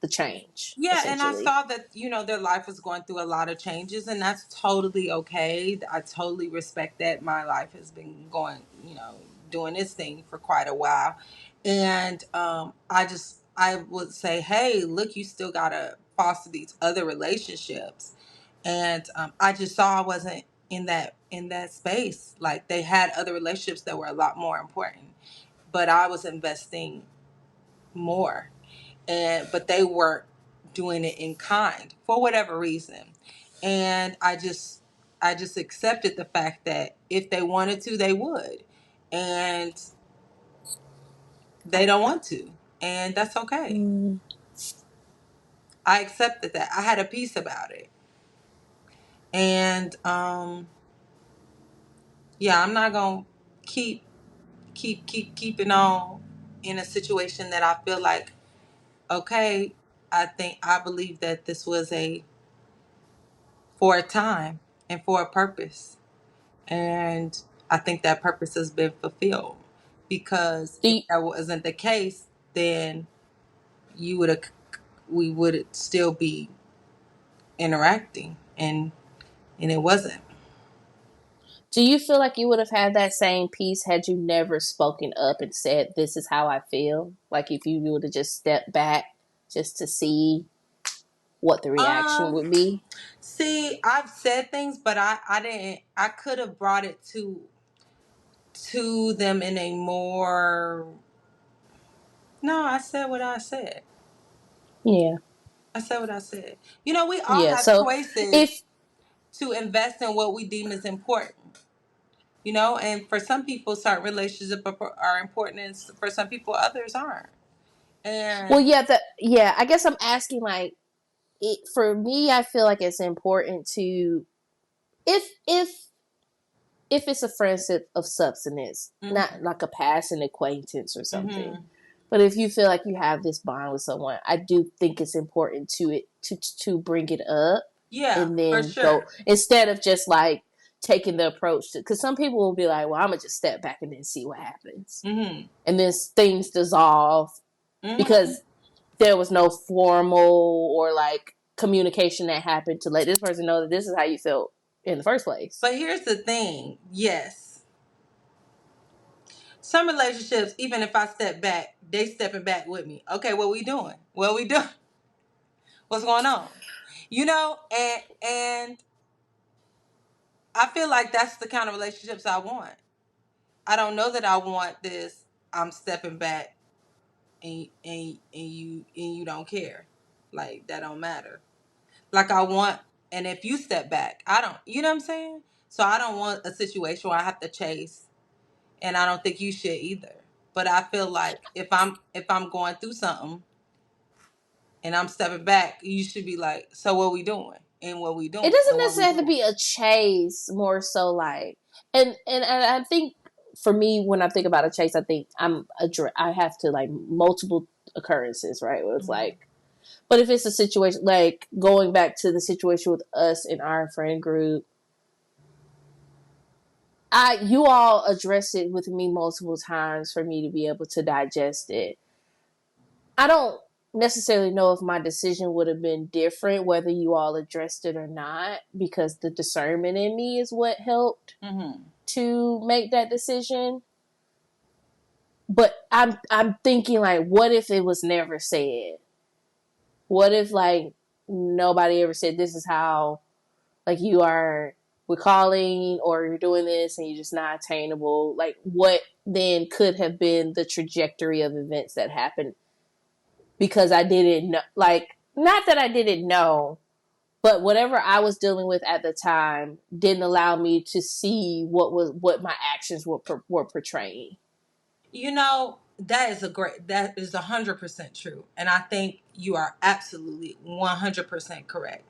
the change, Yeah, and I essentially. saw that, their life was going through a lot of changes, and that's totally okay. I totally respect that. My life has been going, doing this thing for quite a while. And I would say, hey, look, you still got to foster these other relationships. And I just saw I wasn't in that space. Like, they had other relationships that were a lot more important, but I was investing more, and but they weren't doing it in kind for whatever reason. And I just accepted the fact that if they wanted to, they would, and they don't want to, and that's okay. Mm. I accepted that. I had a peace about it. And yeah, I'm not gonna keep keeping on in a situation that I feel like, okay, I believe that this was a for a time and for a purpose. And I think that purpose has been fulfilled, because Do if you, that wasn't the case, then you would have we would still be interacting, and it wasn't. do you feel like you would have had that same peace had you never spoken up and said, "This is how I feel"? Like if you would have just stepped back just to see what the reaction Um, would be. See, I've said things, but I didn't. I could have brought it to them in a more. No, I said what I said. Yeah, I said what I said. We all yeah. have So choices if to invest in what we deem is important. And for some people, certain relationships are important, and for some people, others aren't. well, And yeah, yeah. I guess I'm asking like for me, I feel like it's important to if if it's a friendship of substance, mm-hmm, not like a passing acquaintance or something. mm-hmm. But if you feel like you have this bond with someone, I do think it's important to bring it up Yeah, and for then go sure. instead of just like taking the approach to because some people will be like, well, I'm gonna just step back and then see what happens, Mm-hmm, and then things dissolve mm-hmm. because there was no formal or like communication that happened to let this person know that this is how you felt in the first place. But here's the thing. Yes, some relationships, even if I step back, they stepping back with me. Okay, what we doing? What we doing? What's going on? And I feel like that's the kind of relationships I want. I don't know that I want this. I'm stepping back, and you don't care, like that don't matter. Like I want, and if you step back, I don't. You know what I'm saying? So I don't want a situation where I have to chase, and I don't think you should either. But I feel like if I'm going through something and I'm stepping back, you should be like, so what we doing, and what we It doing, doesn't and what we necessarily have to doing. be a chase, more so like, and I think for me when I think about a chase, I think I have to like multiple occurrences, right? Where it's Mm-hmm. like, but if it's a situation like going back to the situation with us in our friend group, you all address it with me multiple times for me to be able to digest it. I don't necessarily know if my decision would have been different whether you all addressed it or not because the discernment in me is what helped Mm-hmm. to make that decision. But I'm thinking like, what if it was never said? What if like nobody ever said this is how like you are recalling or you're doing this and you're just not attainable? Like what then could have been the trajectory of events that happened because I didn't know, like, not that I didn't know, but whatever I was dealing with at the time didn't allow me to see what my actions were portraying. That is 100% true. And I think you are absolutely 100% correct.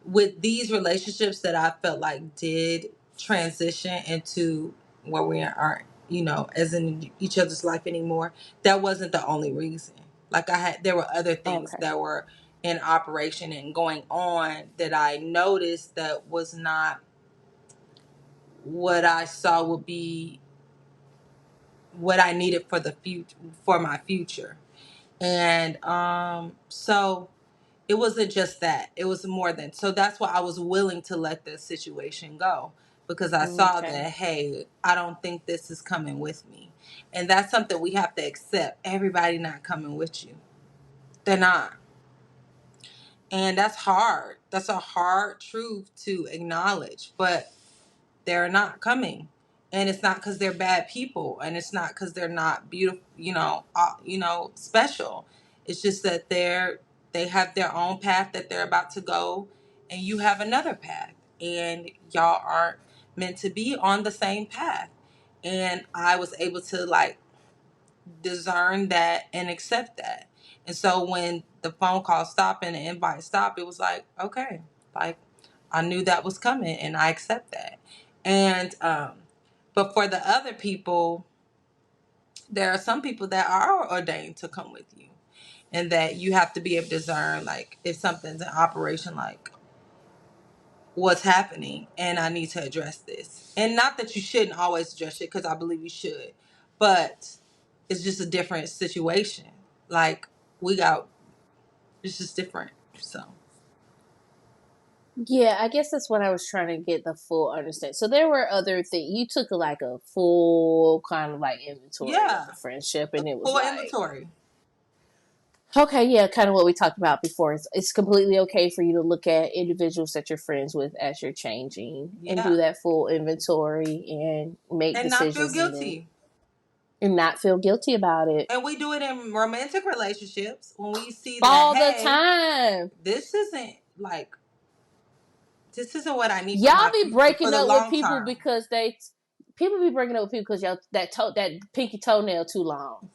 With these relationships that I felt like did transition into where we aren't, as in each other's life anymore, that wasn't the only reason. Like there were other things Okay. that were in operation and going on that I noticed that was not what I saw would be what I needed for the future, for my future. And so It wasn't just that. It was more than. So that's why I was willing to let the situation go, because I saw Okay. that, hey, I don't think this is coming with me. And that's something we have to accept. Everybody not coming with you. They're not. And that's hard. That's a hard truth to acknowledge. But they're not coming, and it's not because they're bad people, and it's not because they're not beautiful, special. It's just that they have their own path that they're about to go, and you have another path, and y'all aren't meant to be on the same path. And I was able to like discern that and accept that. And so when the phone call stopped and the invite stopped, it was like, okay, like I knew that was coming and I accept that. And but for the other people, there are some people that are ordained to come with you, and that you have to be able to discern like if something's in operation, like what's happening, and I need to address this. And not that you shouldn't always address it, because I believe you should, but it's just a different situation. Like we got, it's just different. So Yeah, I guess that's what I was trying to get the full understand. So there were other things. You took like a full kind of like inventory of yeah, the friendship, and it was full like, inventory. okay, yeah, kind of what we talked about before. It's completely okay for you to look at individuals that you're friends with as you're changing and do Yeah, that full inventory and make and not feel decisions guilty. and not feel guilty about it And we do it in romantic relationships when we see that, all the hey, time. this isn't like, this isn't what I need for Y'all my be future for breaking the up with long people term. because they people be breaking up with people because y'all that pinky toenail too long.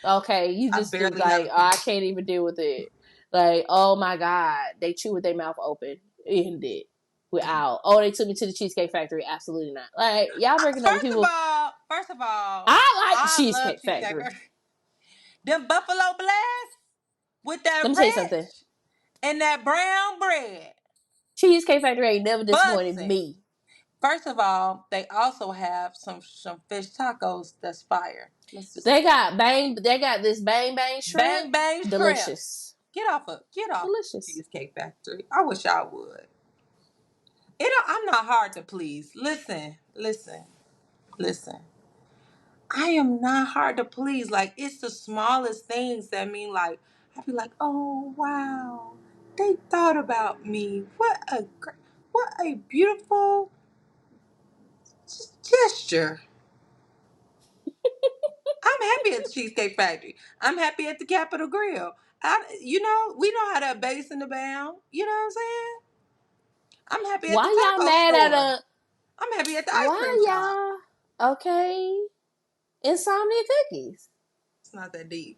Okay, you I just do barely have like, a oh, I pink. can't even deal with it. Like, oh my god, they chew with their mouth open. End it. We're out. Oh, they took me to the Cheesecake Factory. Absolutely not. Like, y'all breaking up with people. First of all, I like the I love Cheesecake cheesecake. Factory. Them Buffalo Blast with that Let me tell you something. ranch and that brown bread, Cheesecake Factory ain't never disappointed bussin'. me. First of all, they also have some fish tacos that's fire. Let's just They say got bang. They got this bang bang shrimp. bang bang shrimp. Delicious. Get off Delicious. Cheesecake Factory. I wish I would. I'm not hard to please. Listen. I am not hard to please. Like it's the smallest things that mean like I'd be like, oh wow, they thought about me. What a beautiful gesture. I'm happy at the Cheesecake Factory. I'm happy at the Capitol Grill. We know how to base in the bound. You know what I'm saying? I'm happy at the Why y'all taco mad at store. a? I'm happy at the ice cream Why shop. y'all? Okay. Insomnia cookies. It's not that deep.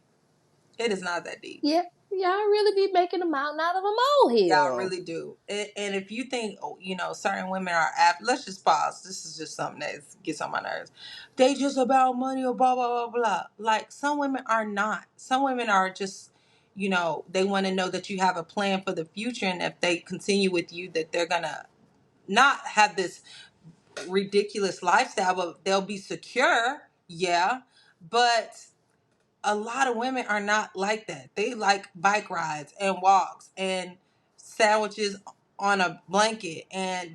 It is not that deep. Yeah, y'all really be making a mountain out of a Y'all molehill. really do. And if you think, certain women are let's just pause. This is just something that gets on my nerves. They just about money or blah, blah, blah, blah. Like some women are not. Some women are just, they want to know that you have a plan for the future. And if they continue with you, that they're going to not have this ridiculous lifestyle, but they'll be secure. Yeah. But a lot of women are not like that. They like bike rides and walks and sandwiches on a blanket, and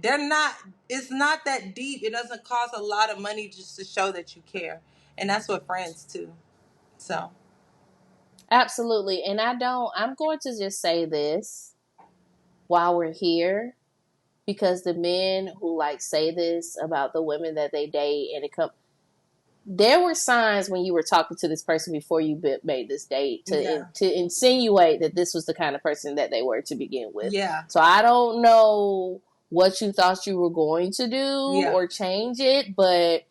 it's not that deep. It doesn't cost a lot of money just to show that you care. And that's what friends too. So, Absolutely. And I'm going to just say this while we're here because the men who like say this about the women that they date and it come there were signs when you were talking to this person before you made this date yeah. to insinuate that this was the kind of person that they were to begin with. Yeah. So I don't know what you thought you were going to do Yeah. or change it, but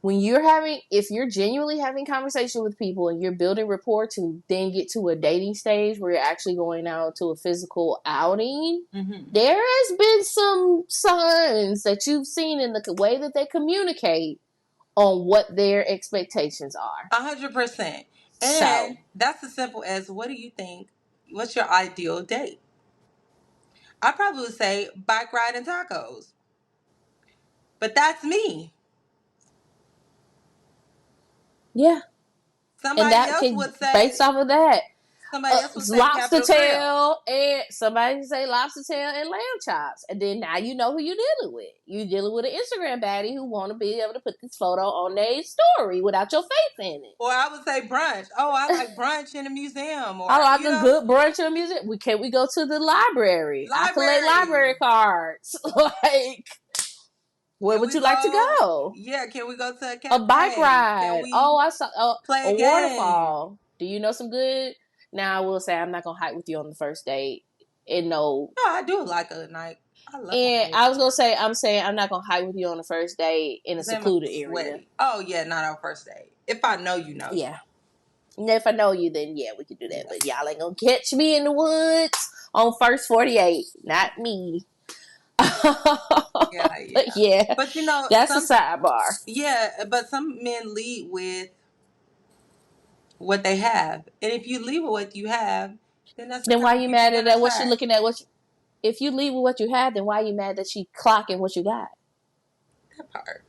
if you're genuinely having conversation with people and you're building rapport to then get to a dating stage where you're actually going out to a physical outing, Mhm. there has been some signs that you've seen in the way that they communicate on what their expectations are. 100%. So, And that's as simple as, what do you think? What's your ideal date? I probably would say bike ride and tacos. But that's me. yeah. And Somebody that else can, would based say, off of that, Somebody else would say lobster Capital Grill. tail, and somebody say lobster tail and lamb chops, and then now you know who you're dealing with. You're dealing with an Instagram baddie who want to be able to put this photo on their story without your face in it. Or I would say brunch. Oh, I like brunch in a museum, or I like a good brunch or music. Can we go to the library? I collect library. library cards. Like, where Can would we you like to go? go? Yeah, can we go to a A bike cafe? Can ride. we Oh, I saw play a a game? waterfall. Do you know some good? Now I will say I'm not gonna hike with you on the first date. And no, No, I do like a night. I love a and night. I was gonna say I'm saying I'm not gonna hike with you on the first date in a Cause I'm secluded area. sweaty. Oh yeah, not our first date. If I know you, know you. Yeah. And if I know you, then yeah, we could do that. Yeah. But y'all ain't gonna catch me in the woods on first 48. Not me. Yeah, But yeah. yeah, But you know, that's a sidebar. but some men lead with what they have. And if you leave with what you have, then that's the Then kind why of you people mad you're at gonna that? What she attract. looking at? If you leave with what you have, then why you mad that she clocking what you got? That part.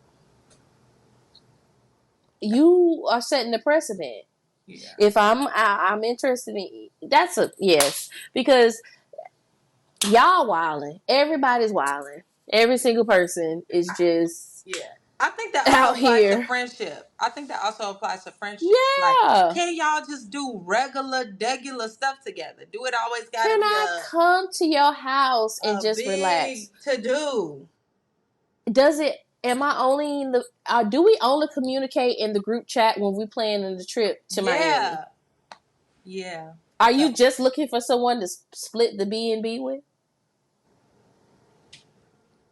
You are setting the precedent. Yeah. If I'm interested in that's a yes because y'all wilding. Everybody's wilding. Every single person is just Yeah. I think that also out applies to here. friendship. I think that also applies to friendships. Like, Yeah. can y'all just do regular stuff together? Do it always got to Can be I come to your house and a just relax? big to do? Does it? Am I only in the? Do we only communicate in the group chat when we planning the trip to Miami? Yeah. Yeah. Are So you just looking for someone to split the B&B with?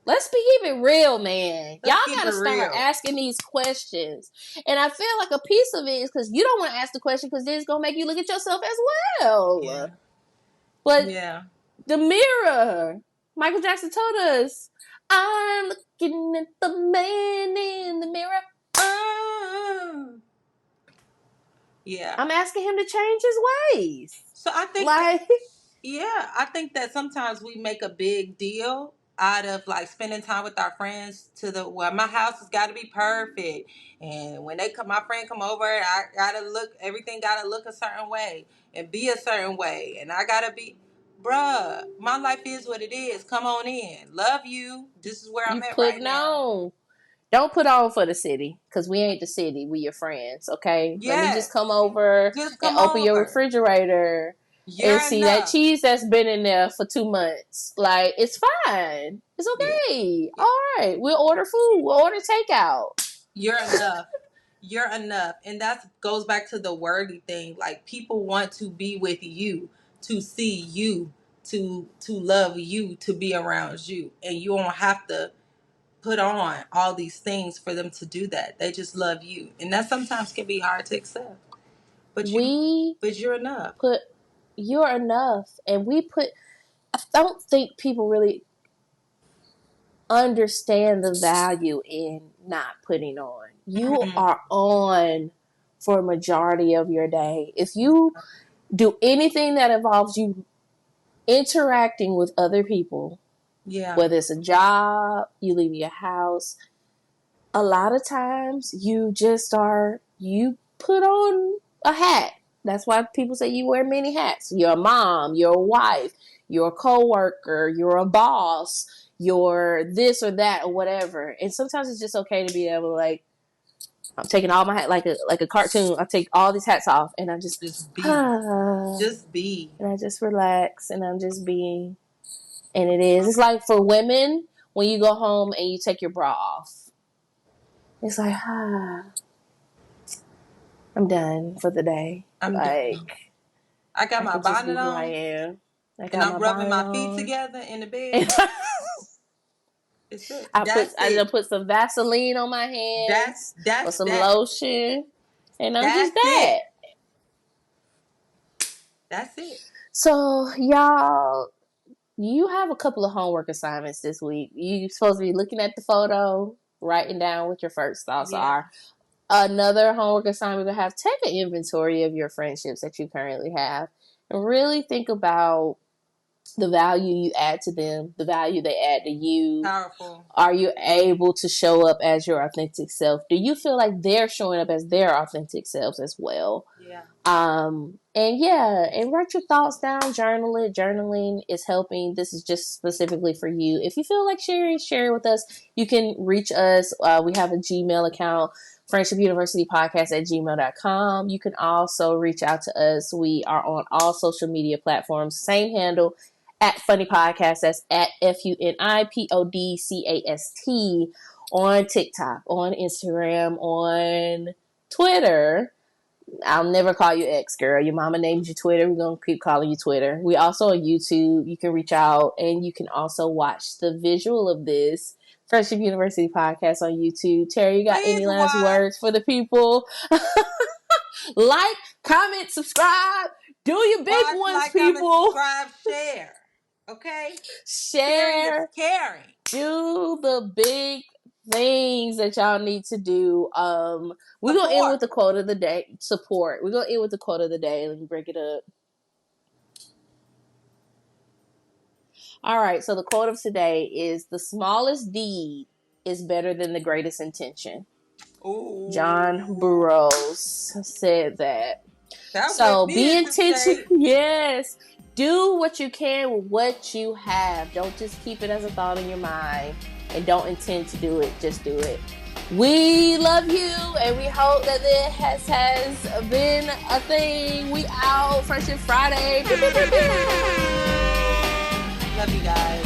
Let's be even real, man. Y'all let's keep it gotta start real. asking these questions. And I feel like a piece of it is because you don't want to ask the question because then it's gonna make you look at yourself as Yeah. well. But Yeah. the mirror, Michael Jackson told us, I'm looking at the man in the mirror. Uh, yeah. I'm asking him to change his ways. So I think that Like, yeah, I think that sometimes we make a big deal out of like spending time with our friends to the well, my house has got to be perfect, and when they come, my friend come over, I gotta look, everything gotta look a certain way and be a certain way, and I gotta be, bruh, my life is what it is. Come on in, love you. This is where I'm you at right putting now. on. Don't put on for the city because we ain't the city. We your friends, okay? Let me just come Yes, over just and come open your over. refrigerator and You're see that enough. cheese that's been in there for 2 months. Like, it's fine. It's Yeah, okay. yeah. All right. We'll order food. We'll order takeout. You're enough. You're enough. And that goes back to the worthy thing. Like people want to be with you, to see you, to love you, to be around you. And you don't have to put on all these things for them to do that. They just love you. And that sometimes can be hard to accept. But We you're enough. put, you're enough. And we put, I don't think people really understand the value in not putting on. You Mhm. are on for a majority of your day. If you do anything that involves you interacting with other people, Yeah. whether it's a job, you leave your house, a lot of times you put on a hat. That's why people say you wear many hats. You're a mom, you're a wife, you're a coworker, you're a boss, you're this or that or whatever. And sometimes it's just okay to be able to like, I'm taking all my hat like a cartoon. I take all these hats off and I just Just be. and Just be. I just relax and I'm just being. And it is. It's like for women when you go home and you take your bra off. It's like I'm done for the day. I'm done. Like I got I my can just be bonnet who I on am. I and got I'm my rubbing bonnet my feet on. together in the And bed. It's it. I just put some Vaseline on my That's hands or that's some that. lotion. And I'm just That's that. it. That's it. So y'all, you have a couple of homework assignments this week. You're supposed to be looking at the photo, writing down what your first thoughts Yeah. are. Another homework assignment to have, take an inventory of your friendships that you currently have and really think about the value you add to them, the value they add to you. Powerful. Are you able to show up as your authentic self? Do you feel like they're showing up as their authentic selves as well? Yeah. And yeah, and write your thoughts down, journal it. Journaling is helping. This is just specifically for you. If you feel like sharing, share it with us. You can reach us. We have a Gmail account, friendshipuniversitypodcast@gmail.com. You can also reach out to us. We are on all social media platforms. Same handle, at Funny Podcast. That's at FUNIPODCAST on TikTok, on Instagram, on Twitter. I'll never call you X, girl. Your mama named you Twitter. We're going to keep calling you Twitter. We also on YouTube. You can reach out, and you can also watch the visual of this Friendship University podcast on YouTube. Terry, you got Please any last watch. words for the people? Like, comment, subscribe. Do your big Watch, ones, like, comment, people. subscribe, share. Okay? Sharing Share. is caring. Do the big things that y'all need to do. We're gonna end with the quote of the day. Support. We're gonna end with the quote of the day. Let me break it up. All right, so the quote of today is, the smallest deed is better than the greatest intention. Ooh. John Burroughs said that. So be intentional. Yes. Do what you can with what you have. Don't just keep it as a thought in your mind. And don't intend to do it. Just do it. We love you, and we hope that it has been a thing. We out. Friendship Friday. Love you guys.